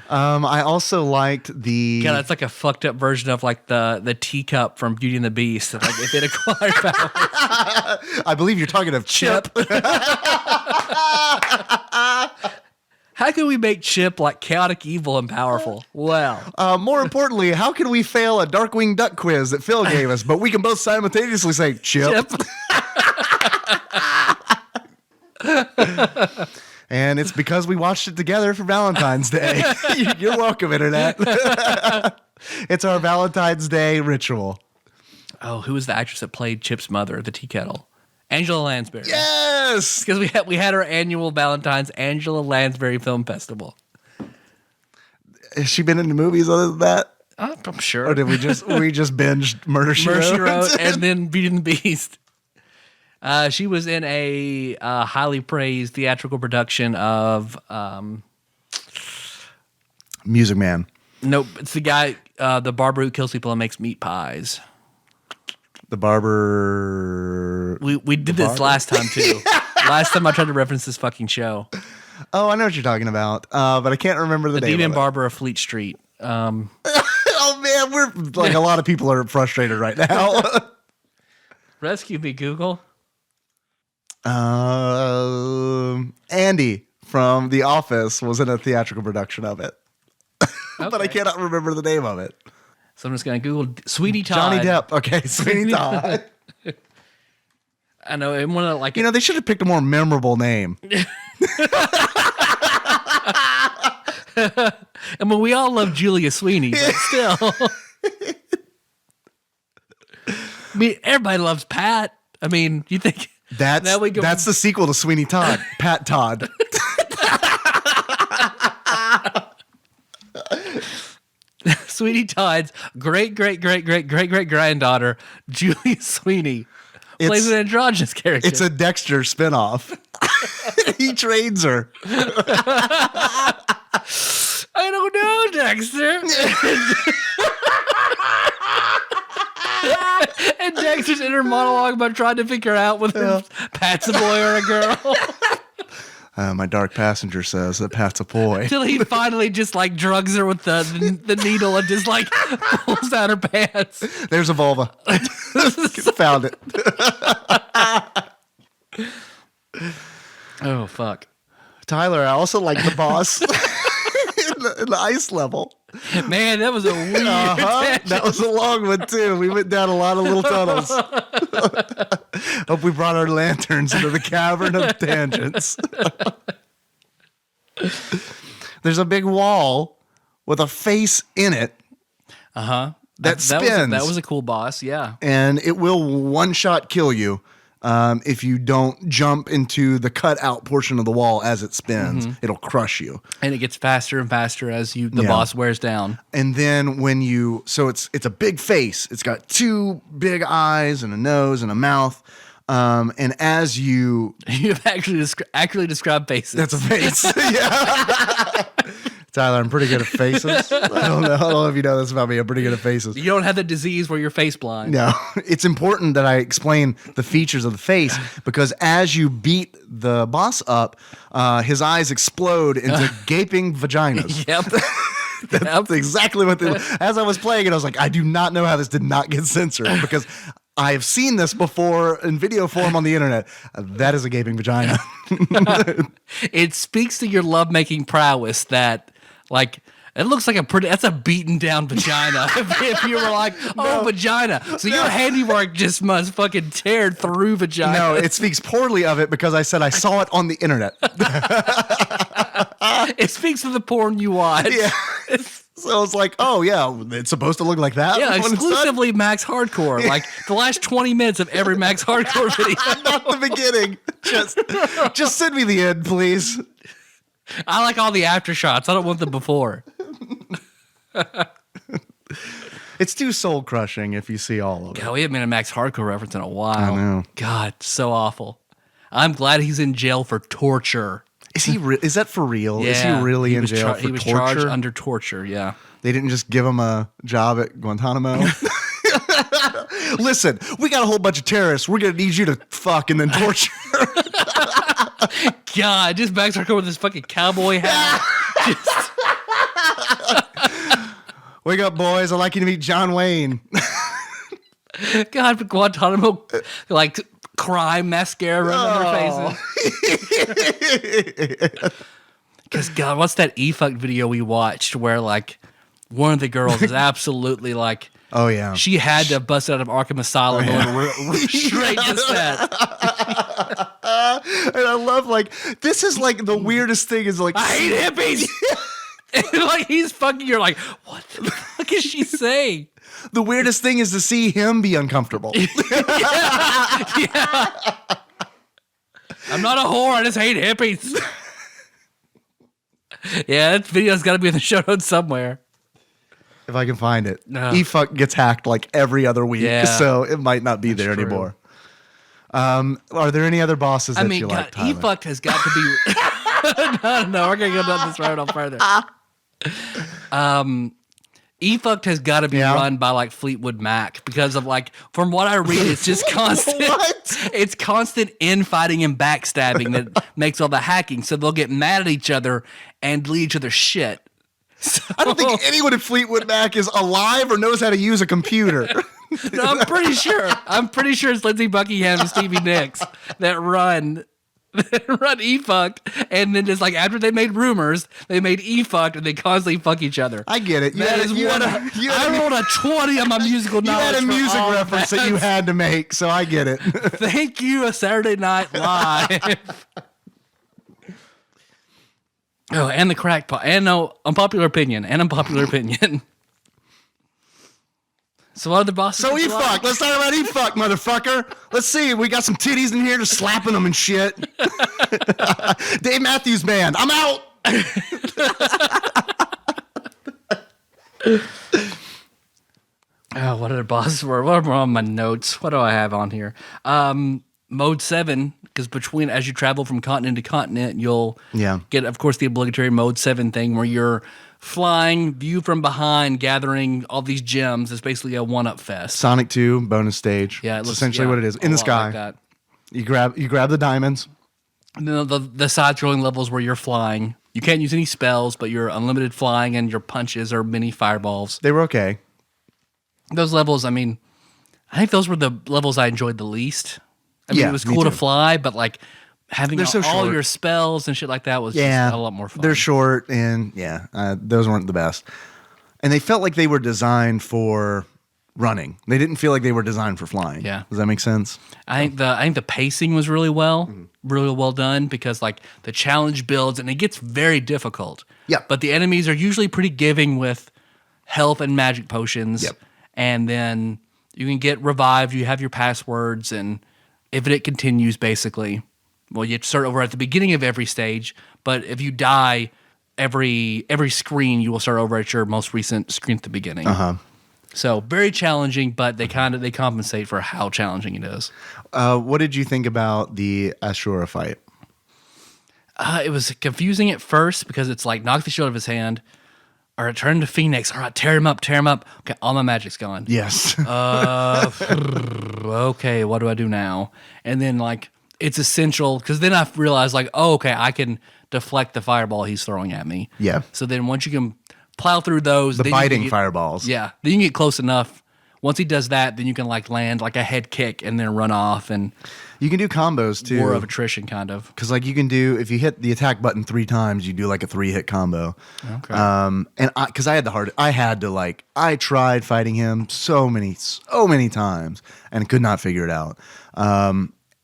I also liked the... God, that's like a fucked up version of like the teacup from Beauty and the Beast. Like if it acquired power. I believe you're talking of Chip. How can we make Chip like chaotic evil and powerful? Well, More importantly, how can we fail a Darkwing Duck quiz that Phil gave us, but we can both simultaneously say Chip. And it's because we watched it together for Valentine's Day. You're welcome, Internet. It's our Valentine's Day ritual. oh, who was the actress that played Chip's mother, the tea kettle? Angela Lansbury. Yes! Because we had our annual Valentine's Angela Lansbury Film Festival. Has she been in the movies other than that? I'm sure. Or did we just binged Murder, She She Wrote? Wrote and then Beauty and the Beast. She was in a highly praised theatrical production of Music Man. nope, it's the guy, the barber who kills people and makes meat pies. The Barber... We did this last time too. Last time I tried to reference this fucking show. Oh, I know what you're talking about, but I can't remember the name Demon of it. Barber of Fleet Street. Oh, man, we're like a lot of people are frustrated right now. Rescue me, Google. Andy from The Office was in a theatrical production of it, but I cannot remember the name of it. So I'm just going to Google Sweeney Todd. Johnny Depp. Okay, Sweeney Todd. I know. And one of the, like, You know, they should have picked a more memorable name. I mean, we all love Julia Sweeney, but still. I mean, everybody loves Pat. I mean, you think That's the sequel to Sweeney Todd. Pat Todd. Sweeney Todd's great granddaughter, Julia Sweeney, plays an androgynous character. It's a Dexter spinoff. He trains her. I don't know, Dexter. And Dexter's inner monologue about trying to figure out whether Pat's a boy or a girl. My dark passenger says that Pat's a boy. Till he finally just like drugs her with the needle and just like pulls out her pants. There's a vulva. Found it. Oh, fuck. Tyler, I also like the boss in the ice level. Man, that was a weird tangent. That was a long one, too. We went down a lot of little tunnels. Hope we brought our lanterns into the cavern of tangents. There's a big wall with a face in it. Uh-huh. That spins. That was a cool boss, yeah. And it will one-shot kill you if you don't jump into the cutout portion of the wall as it spins. It'll crush you. And it gets faster and faster as the boss wears down. And then so it's a big face. It's got two big eyes and a nose and a mouth. And as you have actually described faces. That's a face. Yeah. Tyler, I'm pretty good at faces. I don't know if you know this about me. I'm pretty good at faces. You don't have the disease where you're face blind. No, it's important that I explain the features of the face because as you beat the boss up, his eyes explode into gaping vaginas. Yep. That's exactly what as I was playing it, I was like, I do not know how this did not get censored because I have seen this before in video form on the internet. That is a gaping vagina. It speaks to your lovemaking prowess that, like, it looks like that's a beaten down vagina. if you were like, vagina. So your handiwork just must fucking tear through vagina. No, it speaks poorly of it because I said I saw it on the internet. It speaks to the porn you watch. Yeah. So I was like, oh, yeah, it's supposed to look like that? Yeah, exclusively Max Hardcore. Like the last 20 minutes of every Max Hardcore video. Not the beginning. Just send me the end, please. I like all the after shots. I don't want the before. It's too soul crushing if you see all of it. God, we haven't been a Max Hardcore reference in a while. I know. God, so awful. I'm glad he's in jail for torture. Is he? Is that for real? Yeah, is he really in jail for torture? He was charged under torture, yeah. They didn't just give him a job at Guantanamo? Listen, we got a whole bunch of terrorists. We're going to need you to fuck and then torture. God, just Max Hardcore with this fucking cowboy hat. Wake up, boys. I'd like you to meet John Wayne. God, Guantanamo, like crime mascara running on their faces. Because, God, what's that eFukt video we watched where, like, one of the girls is absolutely, like, oh, yeah. She had to bust out of Arkham Asylum going straight to set. And I love, like, this is, like, the weirdest thing is, like, I hate hippies! Like, he's fucking, you're like, what the fuck is she saying? The weirdest thing is to see him be uncomfortable. Yeah. I'm not a whore, I just hate hippies. Yeah, that video's got to be in the show notes somewhere. If I can find it. No. eFukt gets hacked like every other week, Yeah. so it might not be there true. anymore. Are there any other bosses that you like, Tyler? eFukt has got to be... no, we're going to go down this road on further. eFukt has got to be run by like Fleetwood Mac because of like, from what I read, it's just constant. What? It's constant infighting and backstabbing that makes all the hacking. So they'll get mad at each other and delete each other's shit. So, I don't think anyone at Fleetwood Mac is alive or knows how to use a computer. No, I'm pretty sure it's Lindsey Buckingham and Stevie Nicks that run eFukt, and then just like after they made Rumors, they made eFukt, and they constantly fuck each other. I get it. I rolled a 20 on my musical knowledge. You had a music reference that you had to make, so I get it. Thank you, a Saturday Night Live. Oh, and the crackpot, and no unpopular opinion. So what other bosses? So eFukt. Let's talk about eFukt, motherfucker. Let's see. We got some titties in here just slapping them and shit. Dave Matthews Band. I'm out. Oh, what other bosses were? What were on my notes? What do I have on here? Mode 7 because as you travel from continent to continent, you'll Yeah. get, of course, the obligatory Mode 7 thing where you're flying, view from behind, gathering all these gems. It's basically a one-up fest. Sonic 2 bonus stage. Yeah, it's essentially what it is. In the a lot like sky. that. You grab the diamonds. And then the side-scrolling levels where you're flying. You can't use any spells, but you're unlimited flying, and your punches are mini fireballs. They were okay. Those levels, I mean, I think those were the levels I enjoyed the least. I mean, Yeah, it was me cool to too. fly, but like having They're so all short. your spells and shit like that was Yeah, just a lot more fun. They're short, and those weren't the best. And they felt like they were designed for running. They didn't feel like they were designed for flying. Yeah. Does that make sense? I think the pacing was really well done because like the challenge builds and it gets very difficult. Yep. But the enemies are usually pretty giving with health and magic potions. Yep. And then you can get revived. You have your passwords, and if it continues, basically, well, you have to start over at the beginning of every stage. But if you die, every screen you will start over at your most recent screen at the beginning. So very challenging, but they compensate for how challenging it is. What did you think about the Ashura fight? It was confusing at first because it's like knock the shield out of his hand, or turn to Phoenix. All right, tear him up. Okay, all my magic's gone. Yes. Okay, what do I do now? And then like it's essential because then I realized like, oh, okay, I can deflect the fireball he's throwing at me. Yeah. So then once you can plow through those, The then you can biting get- fireballs. Yeah, then you can get close enough. Once he does that, then you can like land like a head kick and then run off and You can do combos too. war of attrition kind of. Because like you can do, if you hit the attack button 3 times, you do like a 3-hit combo. Okay. And because I tried fighting him so many times and could not figure it out.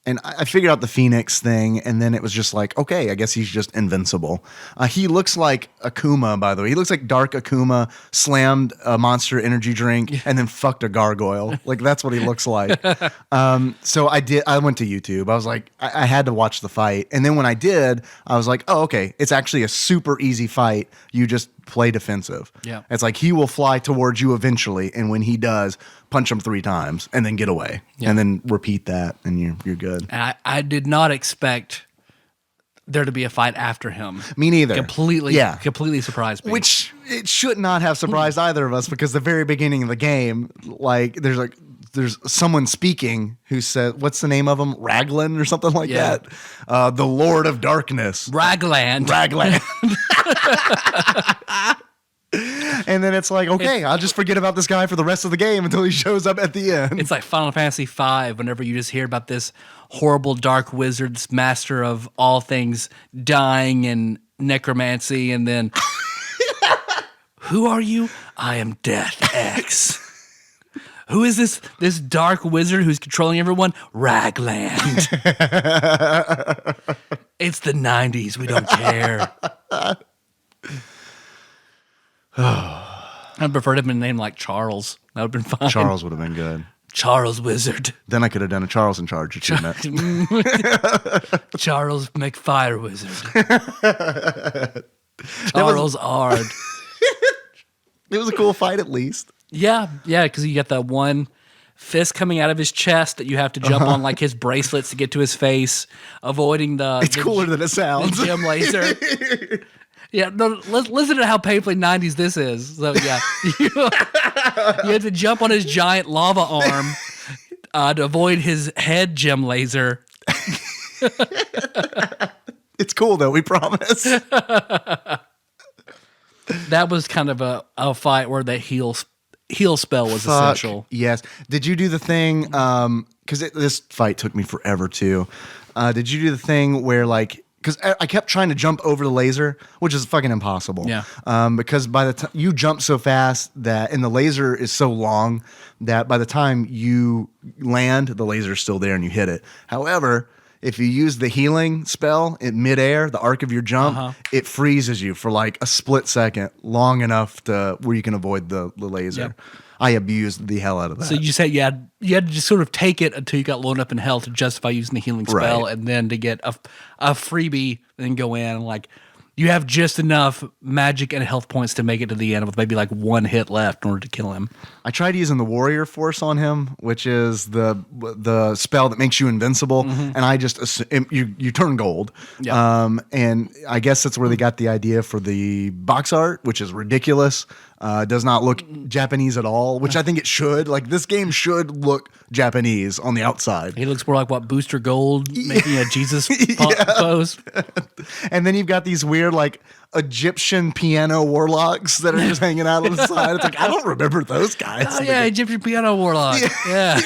And I figured out the Phoenix thing, and then it was just like, okay, I guess he's just invincible. He looks like Akuma, by the way. He looks like Dark Akuma slammed a Monster energy drink and then fucked a gargoyle. Like that's what he looks like. So I went to YouTube. I was like, I had to watch the fight, and then when I did, I was like, oh, okay, it's actually a super easy fight. You just play defensive. Yeah. It's like he will fly towards you eventually, and when he does, punch him 3 times and then get away, and then repeat that, and you're good. And I did not expect there to be a fight after him. Me neither. Completely surprised me. Which it should not have surprised either of us, because the very beginning of the game, there's someone speaking who said, what's the name of him? Raglan or something like that. The Lord of Darkness. Ragland. And then it's like, okay, I'll just forget about this guy for the rest of the game until he shows up at the end. It's like Final Fantasy V whenever you just hear about this horrible dark wizard, this master of all things dying and necromancy, and then who are you? I am Death X. Who is this dark wizard who's controlling everyone? Ragland. It's the 90s. We don't care. I'd prefer to have been named like Charles. That would have been fine. Charles would have been good. Charles Wizard. Then I could have done a Charles in Charge achievement. Charles McFire Wizard. Charles Ard. It was a cool fight at least. Yeah, because you got that one fist coming out of his chest that you have to jump on like his bracelets to get to his face, avoiding the... It's cooler than it sounds. The gem laser. Yeah, no, listen to how painfully 90s this is. So, yeah. You had to jump on his giant lava arm to avoid his head gem laser. It's cool, though, we promise. That was kind of a fight where the heal spell was essential. Yes. Did you do the thing, because this fight took me forever, too. Did you do the thing where, like... Because I kept trying to jump over the laser, which is fucking impossible. Yeah. Because by the time you jump so fast and the laser is so long that by the time you land, the laser is still there and you hit it. However, if you use the healing spell in midair, the arc of your jump, it freezes you for like a split second, long enough where you can avoid the laser. Yep. I abused the hell out of that. So you said you had to just sort of take it until you got low enough in health to justify using the healing spell, Right. and then to get a freebie and go in and like you have just enough magic and health points to make it to the end with maybe like one hit left in order to kill him. I tried using the warrior force on him, which is the spell that makes you invincible, and I just you turn gold. Yeah. And I guess that's where they got the idea for the box art, which is ridiculous. Does not look Japanese at all, which I think it should. Like, this game should look Japanese on the outside. He looks more like what Booster Gold making a Jesus pose. And then you've got these weird, like, Egyptian piano warlocks that are just hanging out on the side. It's like, I don't remember those guys. Oh yeah, Egyptian piano warlock. Yeah.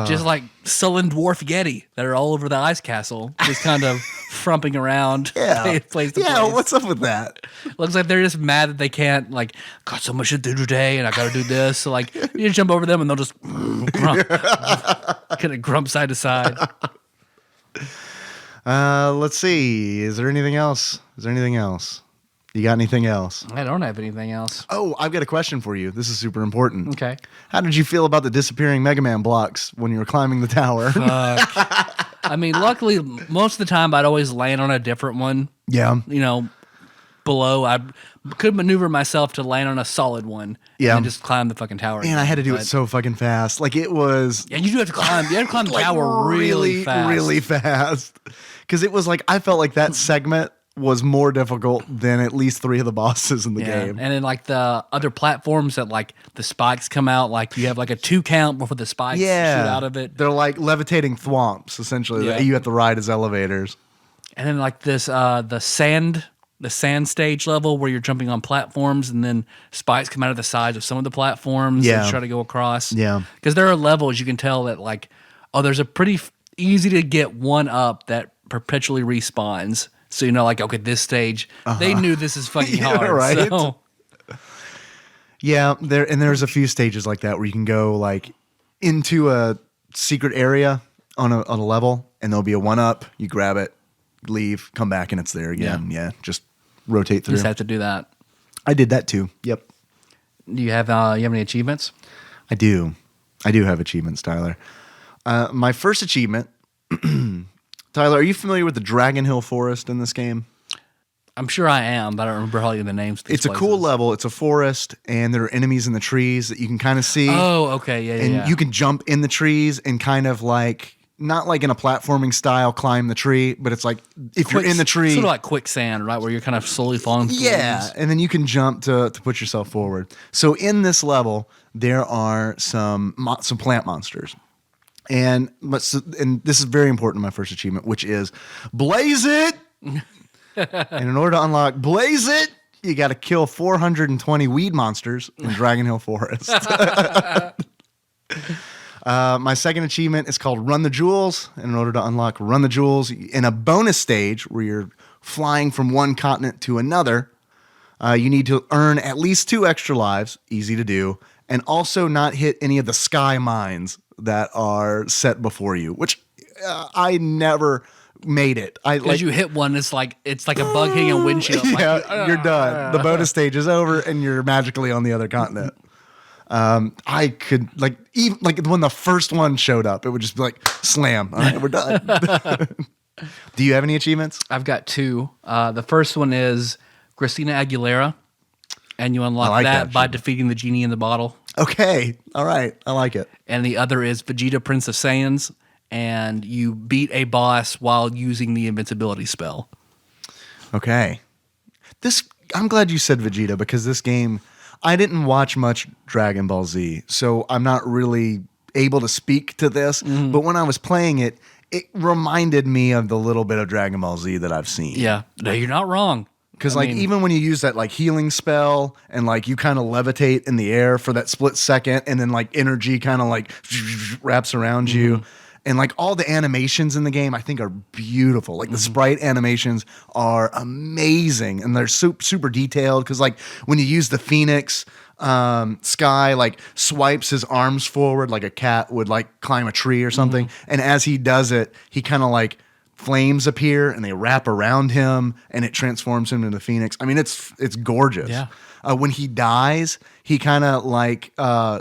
Just like sullen dwarf Yeti that are all over the ice castle, just kind of frumping around. Yeah. Place to Yeah, place. what's up with that? Looks like they're just mad that they can't, like, got so much to do today and I gotta do this. So, like, you just jump over them and they'll just grump, kind of grump side to side. Let's see. Is there anything else? You got anything else? I don't have anything else. Oh, I've got a question for you. This is super important. Okay. How did you feel about the disappearing Mega Man blocks when you were climbing the tower? I mean, luckily, most of the time I'd always land on a different one. Yeah. You know, below. I could maneuver myself to land on a solid one. Yeah. And just climb the fucking tower. Man, I had to do But- it so fucking fast. Like, it was... Yeah, you do have to climb. You have to climb the like, tower really fast. Really fast. Because it was like, I felt like that segment was more difficult than at least 3 of the bosses in the game. And then like the other platforms that like the spikes come out, like you have like a 2 count before the spikes shoot out of it. They're like levitating thwomps, essentially, Yeah. that you have to ride as elevators. And then like this the sand stage level where you're jumping on platforms and then spikes come out of the sides of some of the platforms Yeah. and you try to go across. Yeah. Because there are levels you can tell that like, oh, there's a pretty easy to get one up that perpetually respawns. So you know, like, okay, this stage, they knew this is fucking Yeah, hard. right. So. Yeah, there's a few stages like that where you can go like into a secret area on a level, and there'll be a 1-up. You grab it, leave, come back, and it's there again. Yeah, just rotate through. Just have to do that. I did that too. Yep, Do you have any achievements? I do. I do have achievements, Tyler. My first achievement. Tyler, are you familiar with the Dragon Hill Forest in this game? I'm sure I am, but I don't remember all the names. Of these It's a cool places. level. It's a forest, and there are enemies in the trees that you can kind of see. Oh, okay, yeah, and yeah. you can jump in the trees and kind of like, not like in a platforming style, climb the tree, but it's like if you're in the tree. sort of like quicksand, right, where you're kind of slowly falling. through Yeah, these. and then you can jump to put yourself forward. So in this level, there are some plant monsters. And this is very important in my first achievement, which is Blaze It! And in order to unlock Blaze It, you got to kill 420 weed monsters in Dragon Hill Forest. My second achievement is called Run the Jewels. And in order to unlock Run the Jewels, in a bonus stage where you're flying from one continent to another, you need to earn at least 2 extra lives, easy to do, and also not hit any of the sky mines that are set before you, which I never made it. Because you hit one, it's like a bug hitting a windshield. Yeah, you're done. The bonus stage is over, and you're magically on the other continent. I could even when the first one showed up, it would just be like slam. All right, we're done. Do you have any achievements? I've got 2. The first one is Christina Aguilera, and you unlock like that that by achievement. defeating the genie in the bottle. Okay, all right, I like it. And the other is Vegeta Prince of Saiyans, and you beat a boss while using the invincibility spell. Okay, I'm glad you said Vegeta because this game, I didn't watch much Dragon Ball Z, so I'm not really able to speak to this. But when I was playing it, it reminded me of the little bit of Dragon Ball Z that I've seen. Yeah, no, you're not wrong. Because I mean- even when you use that like healing spell and like you kind of levitate in the air for that split second, and then like energy kind of like wraps around you, and like all the animations in the game I think are beautiful. Like the sprite animations are amazing, and they're super detailed. Because like when you use the Phoenix, Sky like swipes his arms forward like a cat would like climb a tree or something, and as he does it, he kind of like flames appear and they wrap around him and it transforms him into Phoenix. I mean, it's gorgeous. Yeah. When he dies, he kind of like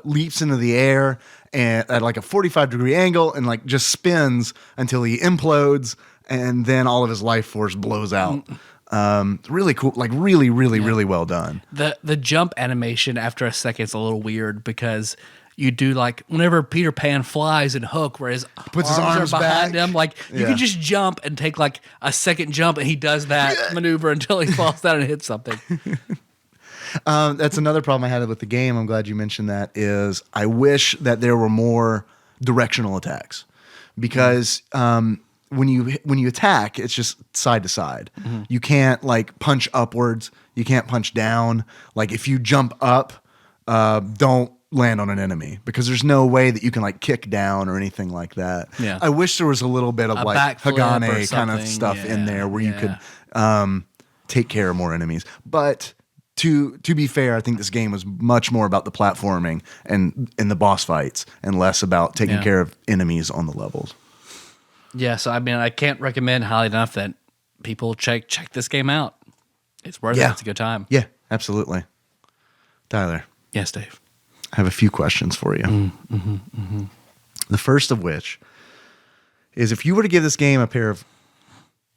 leaps into the air and at like a 45-degree angle and like just spins until he implodes and then all of his life force blows out. Really cool, like really well done. The jump animation after a second is a little weird because you do like whenever Peter Pan flies and Hook, where his Puts his arms are behind back. him, like you can just jump and take like a second jump, and he does that maneuver until he falls down and hits something. That's another problem I had with the game. I'm glad you mentioned that. Is I wish that there were more directional attacks because when you attack, it's just side to side. You can't like punch upwards. You can't punch down. Like if you jump up, don't land on an enemy because there's no way that you can like kick down or anything like that. Yeah. I wish there was a little bit of like Hagane kind of something. stuff in there where you Yeah. could take care of more enemies. But to be fair, I think this game was much more about the platforming and the boss fights and less about taking care of enemies on the levels. Yeah, so I mean, I can't recommend highly enough that people check this game out. It's worth it. It's a good time. Yeah, absolutely. Tyler, Yes, Dave. I have a few questions for you. The first of which is if you were to give this game a pair of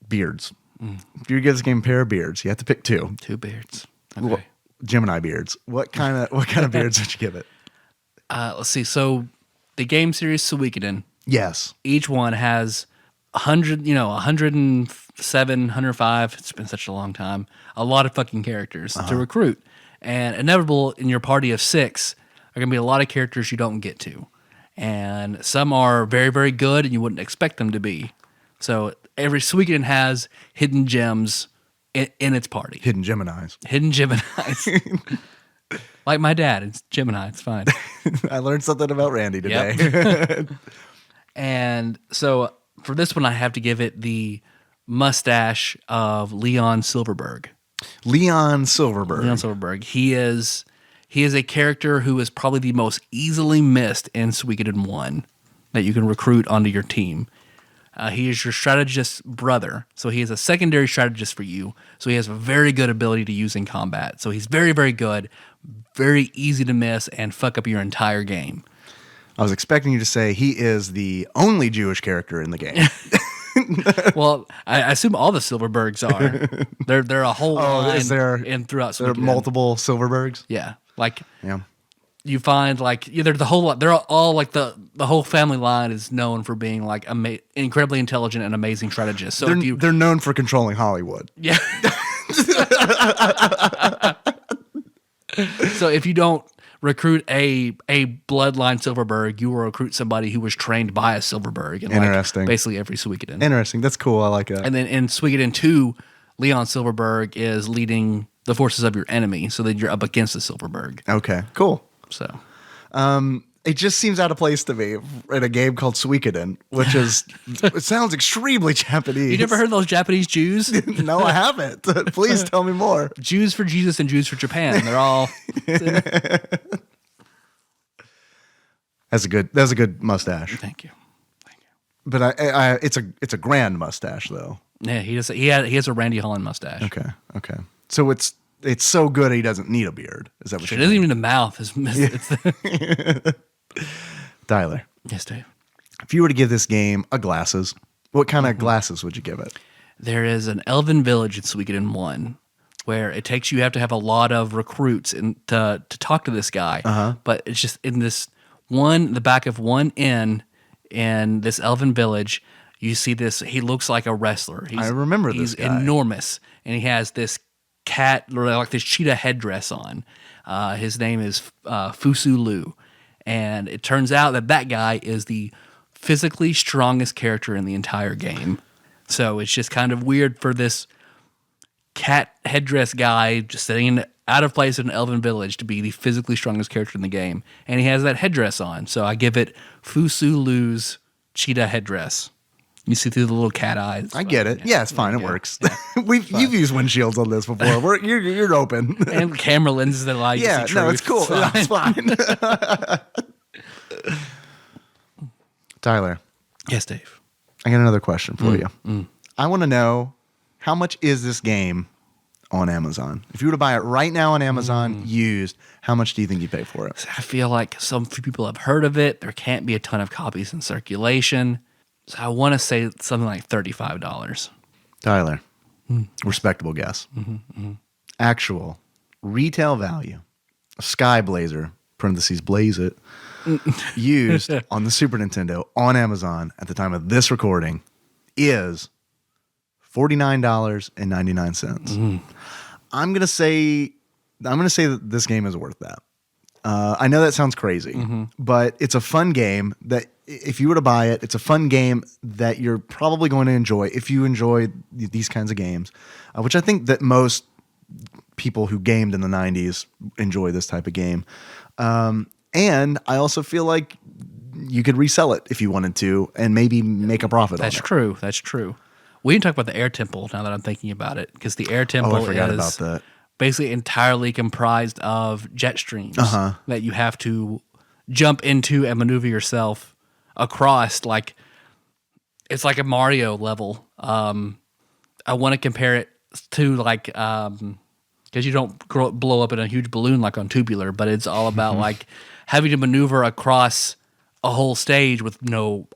beards, if you were to give this game a pair of beards, you have to pick two. Two beards. Well, Okay. Gemini beards. What kind of beards would you give it? Let's see. So the game series Suikoden, Yes. each one has 100, 107, 105. It's been such a long time. A lot of fucking characters to recruit. And inevitable in your party of 6 are going to be a lot of characters you don't get to. And some are very, very good and you wouldn't expect them to be. So every Suikoden has hidden gems in its party. Hidden Geminis. Hidden Geminis. Like my dad. It's Gemini. It's fine. I learned something about Randy today. And so for this one, I have to give it the mustache of Leon Silverberg. Leon Silverberg. Leon Silverberg. He is a character who is probably the most easily missed in Suikoden 1 that you can recruit onto your team. He is your strategist brother, so he is a secondary strategist for you. So he has a very good ability to use in combat. So he's very, very good, very easy to miss, and fuck up your entire game. I was expecting you to say he is the only Jewish character in the game. Well, I assume all the Silverbergs are. They're a whole line is there? in throughout There are Suikoden. multiple Silverbergs. Yeah, like Yeah. you find like either the whole they're all like the whole family line is known for being like incredibly intelligent and amazing strategists. So They're known for controlling Hollywood. yeah. So if you don't recruit a bloodline Silverberg, you will recruit somebody who was trained by a Silverberg in Interesting. like basically every Suikoden. Interesting. That's cool. I like that. And then in Suikoden 2, Leon Silverberg is leading the forces of your enemy, so that you're up against the Silverberg. Okay. Cool. So It just seems out of place to me in a game called Suikoden, which is it sounds extremely Japanese. you never heard of those Japanese Jews? No, I haven't. Please tell me more. Jews for Jesus and Jews for Japan. They're all That's a good mustache. Thank you. But it's a grand mustache though. Yeah, he has a Randy Holland mustache. Okay. So it's so good he doesn't need a beard. Is that what It you're isn't saying? even the mouth. It's Tyler, yes, Dave. if you were to give this game a glasses, what kind of glasses would you give it? There is an elven village in Suikoden 1 where it takes you have to have a lot of recruits to talk to this guy. But it's just in the back of one inn in this elven village, you see this. He looks like a wrestler. I remember he's this guy. enormous, and he has this cat, like this cheetah headdress on. His name is Fusu Lu. And it turns out that guy is the physically strongest character in the entire game. So it's just kind of weird for this cat headdress guy just sitting out of place in an elven village to be the physically strongest character in the game. And he has that headdress on. So I give it Fusu Lu's cheetah headdress. You see through the little cat eyes. I get it. Yeah, it's fine. It works. You've used windshields on this before. You're open. And camera lenses that allow you to see No, truth. it's cool. It's fine. Tyler, Yes, Dave. I got another question for you. I want to know how much is this game on Amazon. If you were to buy it right now on Amazon used, how much do you think you pay for it? I feel like some few people have heard of it. There can't be a ton of copies in circulation. So I want to say something like $35. Tyler, respectable guess. Actual retail value of Skyblazer, parentheses blaze it, used on the Super Nintendo on Amazon at the time of this recording is $49.99. I'm gonna say that this game is worth that. I know that sounds crazy, but it's a fun game that if you were to buy it, it's a fun game that you're probably going to enjoy if you enjoy these kinds of games, which I think that most people who gamed in the 90s enjoy this type of game. And I also feel like you could resell it if you wanted to and maybe make a profit on it. That's true. That's true. We didn't talk about the air temple now that I'm thinking about it, because the air temple I forgot is about that. basically entirely comprised of jet streams that you have to jump into and maneuver yourself across. Like, it's like a Mario level. I want to compare it to like, because you don't blow up in a huge balloon like on Tubular, but it's all about like having to maneuver across a whole stage with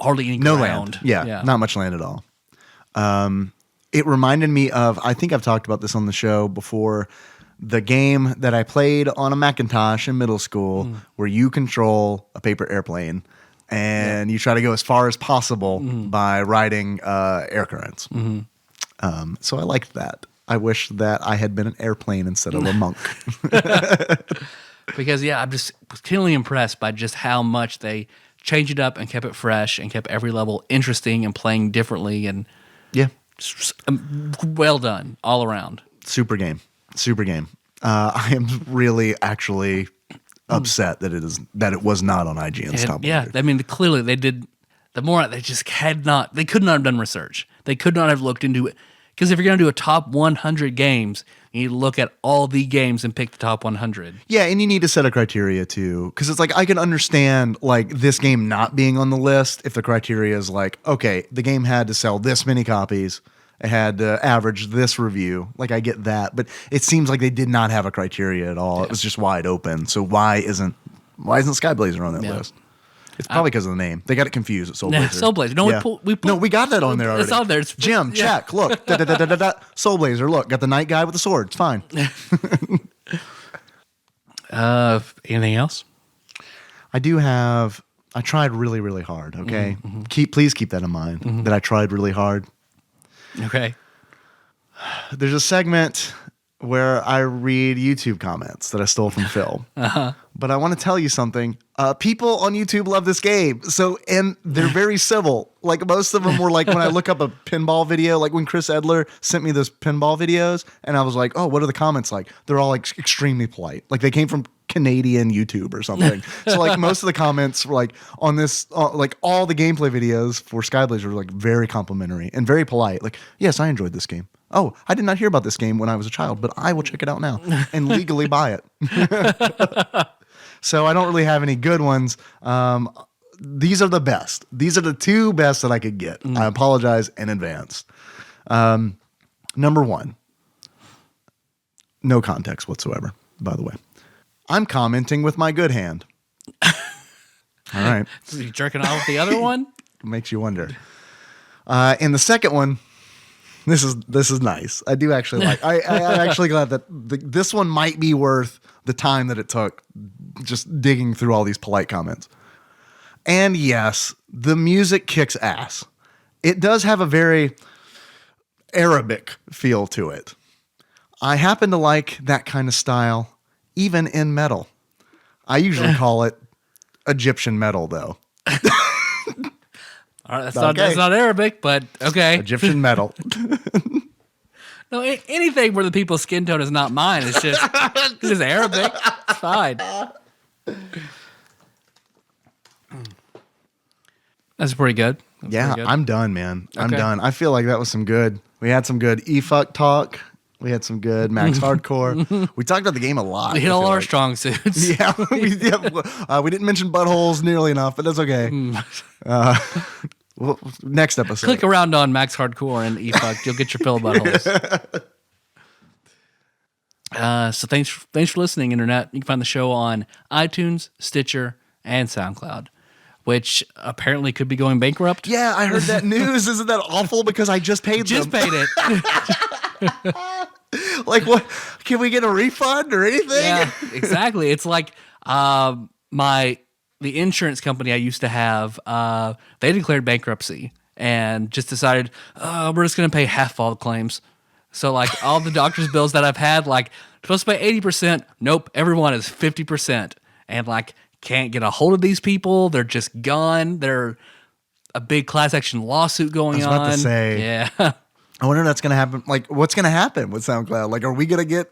hardly any ground. Land. Yeah, not much land at all. It reminded me of, I think I've talked about this on the show before, the game that I played on a Macintosh in middle school where you control a paper airplane and you try to go as far as possible by riding air currents. So I liked that. I wish that I had been an airplane instead of a monk. Because, I'm just continually impressed by just how much they changed it up and kept it fresh and kept every level interesting and playing differently. And yeah, well done all around. Super game. I am really actually upset that it was not on IGN's top 100. Yeah, I mean, clearly they did. They could not have done research. They could not have looked into it. Because if you're going to do a top 100 games, you need to look at all the games and pick the top 100. Yeah, and you need to set a criteria too. Because it's like, I can understand like this game not being on the list if the criteria is like, okay, the game had to sell this many copies. It had to average this review. Like, I get that. But it seems like they did not have a criteria at all. Yeah. It was just wide open. So why isn't Skyblazer on that list? It's probably because of the name. They got it confused at Soulblazer. Soulblazer. No, no, we got that on there already. It's on there. Jim, check. Look. Soulblazer, look. Got the night guy with the sword. It's fine. Anything else? I tried really, really hard, okay? Please keep that in mind, that I tried really hard. Okay. There's a segment where I read YouTube comments that I stole from Phil. But I want to tell you something. People on YouTube love this game. And they're very civil. Like, most of them were like, when I look up a pinball video, like when Chris Edler sent me those pinball videos, and I was like, oh, what are the comments like? They're all like extremely polite. Like, they came from Canadian YouTube or something. So like most of the comments were like on this, like all the gameplay videos for Skyblazer were like very complimentary and very polite. Like, yes, I enjoyed this game. Oh, I did not hear about this game when I was a child, but I will check it out now and legally buy it. So I don't really have any good ones. These are the best. These are the two best that I could get. I apologize in advance. Number one, no context whatsoever, by the way. I'm commenting with my good hand. All right. So you jerking off with the other one? Makes you wonder. And the second one, this is nice. I do actually like. I'm actually glad that this one might be worth the time that it took, just digging through all these polite comments. And yes, the music kicks ass. It does have a very Arabic feel to it. I happen to like that kind of style, even in metal. I usually call it Egyptian metal, though. All right, that's not Arabic, but okay. Egyptian metal. No, anything where the people's skin tone is not mine. It's just Arabic. It's fine. That's pretty good. I'm done, man. I'm done. I feel like that was some good. We had some good eFukt talk. We had some good Max Hardcore. We talked about the game a lot. We hit all our strong suits. Yeah, we didn't mention buttholes nearly enough, but that's okay. Well, next episode. Click around on Max Hardcore and eFukt. You'll get your fill of buttholes. So thanks for listening, Internet. You can find the show on iTunes, Stitcher, and SoundCloud, which apparently could be going bankrupt. Yeah, I heard that news. Isn't that awful? Because I just paid Just them. paid it. Like, what? Can we get a refund or anything? Yeah, exactly. It's like the insurance company I used to have, they declared bankruptcy and just decided, we're just going to pay half all the claims. So, like, all the doctor's bills that I've had, like, supposed to pay 80%. Nope, everyone is 50%. And, like, can't get a hold of these people. They're just gone. They're a big class action lawsuit going on. I was about to say. Yeah. I wonder if that's going to happen. Like, what's going to happen with SoundCloud? Like, are we going to get,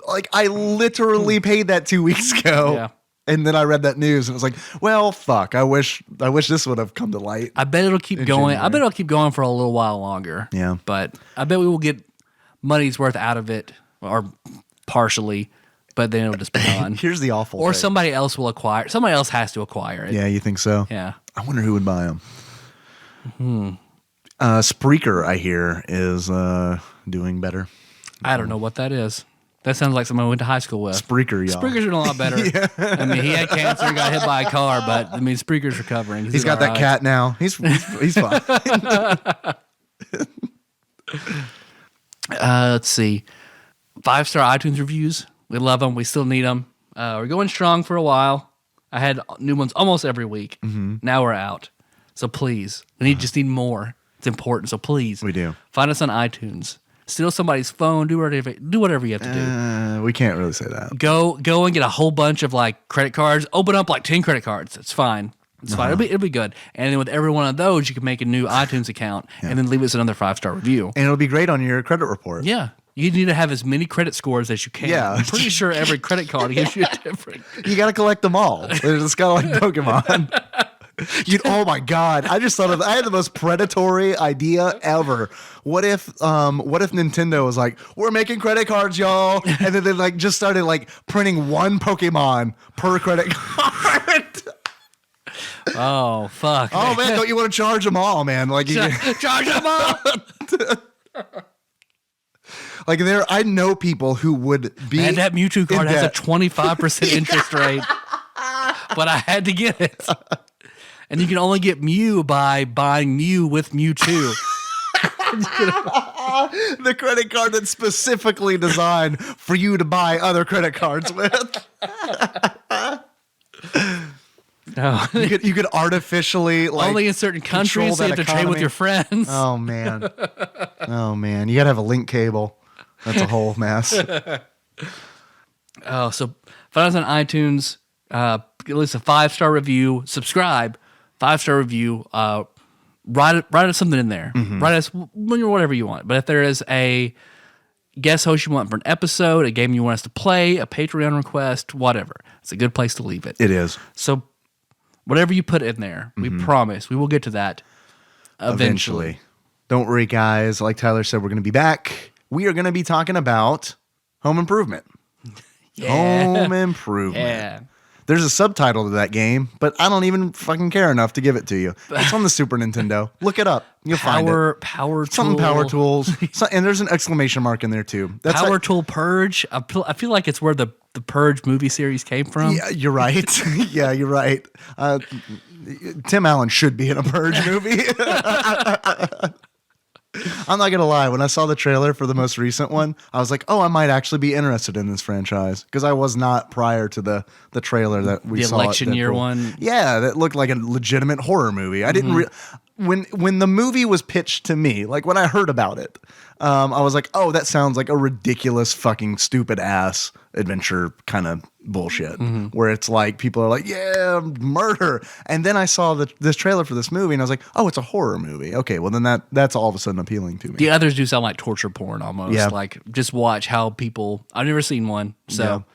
like, I literally paid that 2 weeks ago. Yeah. And then I read that news and it was like, well, fuck, I wish this would have come to light. I bet it'll keep going. January. I bet it'll keep going for a little while longer. Yeah. But I bet we will get money's worth out of it, or partially, but then it'll just be gone. Here's the awful Or thing. somebody else has to acquire it. Yeah, you think so? Yeah. I wonder who would buy them. Spreaker, I hear, is doing better. I don't know what that is. That sounds like someone I went to high school with. Spreaker, y'all. Spreaker's doing a lot better. I mean, he had cancer and got hit by a car, but I mean, Spreaker's recovering. He's got that cat now. He's fine. Let's see. 5-star iTunes reviews. We love them. We still need them. We're going strong for a while. I had new ones almost every week. Mm-hmm. Now we're out. So please, just need more. It's important. So please, We do. Find us on iTunes. Steal somebody's phone. Do whatever you have to do. We can't really say that. Go and get a whole bunch of like credit cards. Open up like 10 credit cards. It's fine. It's fine. It'll be good. And then with every one of those, you can make a new iTunes account and then leave us another 5-star review. And it'll be great on your credit report. Yeah. You need to have as many credit scores as you can. Yeah. I'm pretty sure every credit card gives you a different. You got to collect them all. It's kind of like Pokemon. Oh my God. I just thought I had the most predatory idea ever. What if Nintendo was like, we're making credit cards, y'all. And then they like just started like printing one Pokemon per credit card. Oh, fuck. Oh man, don't you want to charge them all, man? Like Charge them all. like I know people who would be And that Mewtwo card has a debt. 25% interest rate. But I had to get it. And you can only get Mew by buying Mew with Mewtwo. the credit card that's specifically designed for you to buy other credit cards with. No. You could artificially like Only in certain countries, so you have to trade with your friends. Oh man. You gotta have a link cable. That's a whole mess. Oh, so find us on iTunes. At least a 5-star review. Subscribe. 5-star review. Write us something in there. Mm-hmm. Write us whatever you want. But if there is a guest host you want for an episode, a game you want us to play, a Patreon request, whatever, it's a good place to leave it. It is. So whatever you put in there, we promise we will get to that eventually. Don't worry, guys. Like Tyler said, we're gonna be back. We are gonna be talking about Home Improvement. Yeah. Home Improvement. Yeah. There's a subtitle to that game, but I don't even fucking care enough to give it to you. It's on the Super Nintendo. Look it up. You'll find it. Power Something tool. Power Tools. And there's an exclamation mark in there too. That's Power like, Tool Purge. I feel like it's where the Purge movie series came from. yeah, you're right. Yeah, you're right. Tim Allen should be in a Purge movie. I'm not gonna lie. When I saw the trailer for the most recent one, I was like, "Oh, I might actually be interested in this franchise," because I was not prior to the trailer that we The saw. at election year Deadpool. one. Yeah, that looked like a legitimate horror movie. I didn't. When the movie was pitched to me, like when I heard about it, I was like, "Oh, that sounds like a ridiculous, fucking stupid ass adventure kind of bullshit." Where it's like people are like, "Yeah, murder," and then I saw this trailer for this movie, and I was like, "Oh, it's a horror movie." Okay, well then that's all of a sudden appealing to me. The others do sound like torture porn almost. Yeah. Like just watch how people. I've never seen one, so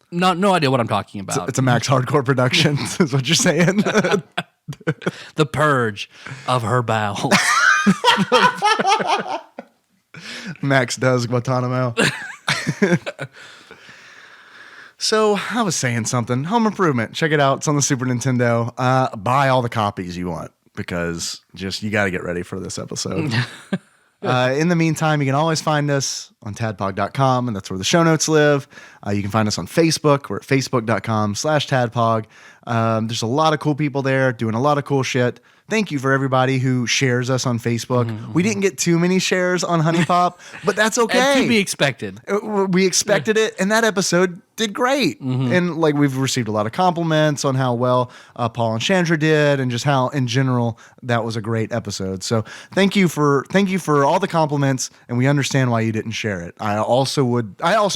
no idea what I'm talking about. It's a Max Hardcore production, is what you're saying. The purge of her bowels. Max does Guantanamo. So I was saying something. Home Improvement. Check it out. It's on the Super Nintendo. Buy all the copies you want because just you got to get ready for this episode. In the meantime, you can always find us on tadpog.com, and that's where the show notes live. You can find us on Facebook. We're at facebook.com/tadpog. There's a lot of cool people there doing a lot of cool shit. Thank you for everybody who shares us on Facebook. We didn't get too many shares on Honey Pop, but that's okay. To be expected. We expected it, and that episode did great. And like we've received a lot of compliments on how well Paul and Chandra did, and just how in general that was a great episode. So thank you for all the compliments, and we understand why you didn't share it. I also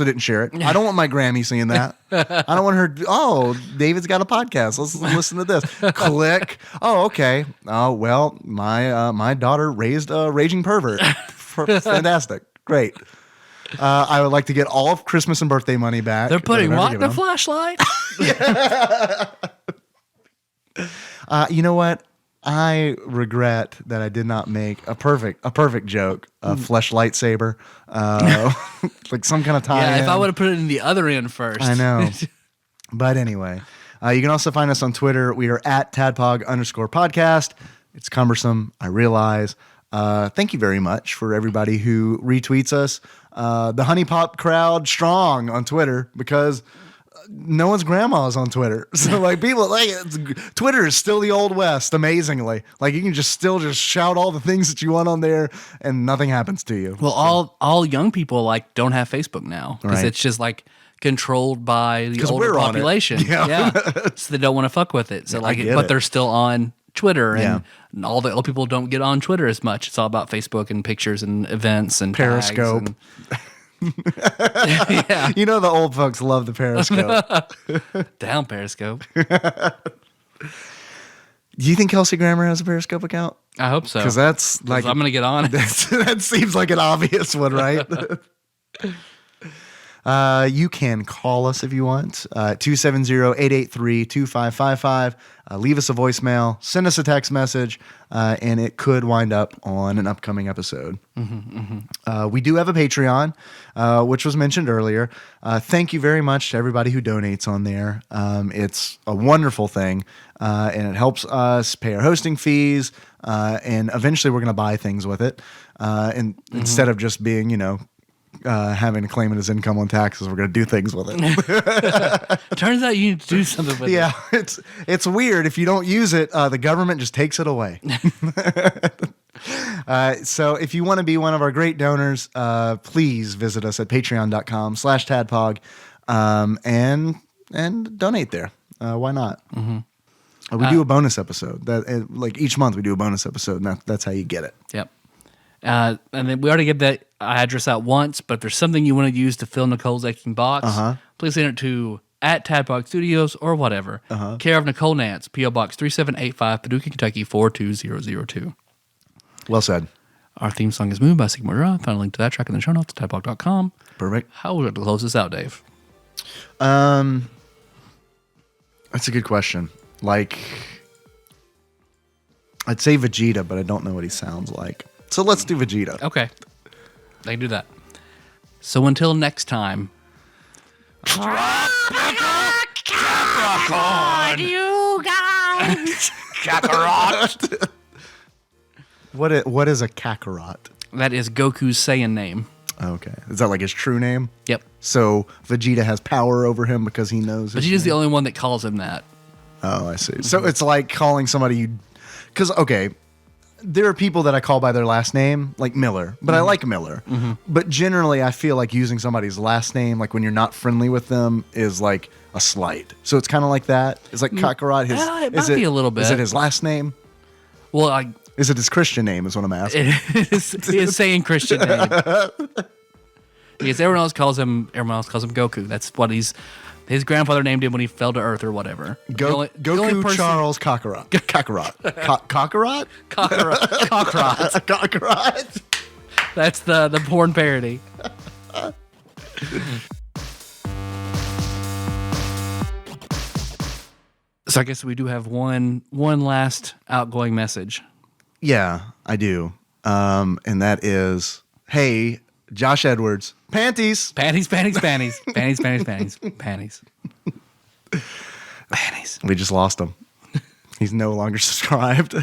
didn't share it. I don't want my Grammy seeing that. I don't want her. Oh, David's got a podcast. Let's listen to this. Click. Oh, okay. Oh well, my daughter raised a raging pervert. Fantastic. Great. I would like to get all of Christmas and birthday money back. They're putting what in the flashlight? You know what? I regret that I did not make a perfect joke. Flesh lightsaber, like some kind of tie. Yeah, if I would have put it in the other end first. I know. But anyway, you can also find us on Twitter. We are at @tadpog_podcast. It's cumbersome, I realize. Thank you very much for everybody who retweets us. The Honey Pop crowd strong on Twitter, because no one's grandma is on Twitter. So like people Twitter is still the old west, amazingly. Like you can still shout all the things that you want on there and nothing happens to you. Well, all young people like don't have Facebook now, because Right. it's just like controlled by the older we're on it. population. Yeah. So they don't want to fuck with it. So I get but it. they're still on Twitter, and Yeah. all the old people don't get on Twitter as much. It's all about Facebook and pictures and events and tags Periscope. and- yeah, You know the old folks love the Periscope. down Periscope. Do you think Kelsey Grammer has a Periscope account? I hope so. Because that's like I'm gonna get on it. that seems like an obvious one, right? You can call us if you want, 270-883-2555. Leave us a voicemail, send us a text message, and it could wind up on an upcoming episode. We do have a Patreon, which was mentioned earlier. Thank you very much to everybody who donates on there. It's a wonderful thing, and it helps us pay our hosting fees, and eventually we're going to buy things with it. And instead of just being, having to claim it as income on taxes, we're going to do things with it. Turns out you need to do something with it. Yeah, it's weird. If you don't use it, the government just takes it away. So if you want to be one of our great donors, please visit us at patreon.com/tadpog, and donate there. Why not? We do a bonus episode like each month we do a bonus episode, and that's how you get it. Yep. And then we already gave that address out once, but if there's something you want to use to fill Nicole's aching box, please send it to @TADPOG Studios or whatever. Care of Nicole Nance, P.O. Box 3785, Paducah, Kentucky 42002. Well said. Our theme song is Moon by Sigmund Ra. Find a link to that track in the show notes at tadpog.com. Perfect. How would we close this out, Dave? That's a good question. Like, I'd say Vegeta, but I don't know what he sounds like. So let's do Vegeta. Okay. They can do that. So until next time. God, you guys. Kakarot. What is a Kakarot? That is Goku's Saiyan name. Okay. Is that like his true name? Yep. So Vegeta has power over him because he knows his Vegeta's the name? only one that calls him that. Oh, I see. So it's like calling somebody you... Because, okay, there are people that I call by their last name, like Miller, but I like Miller. But generally, I feel like using somebody's last name, like when you're not friendly with them, is like a slight. So it's kind of like that. It's like Kakarot. It might be a little bit. Is it his last name? Well, Is it his Christian name is what I'm asking. he is saying Christian name. Because everyone else calls him Goku. That's what his grandfather named him when he fell to Earth or whatever. Goku Charles Kakarot. Kakarot. Kakarot? Kakarot. Kakarot. That's the porn parody. So I guess we do have one last outgoing message. Yeah, I do. And that is, hey, Josh Edwards, panties. Panties. Panties. We just lost him. He's no longer subscribed.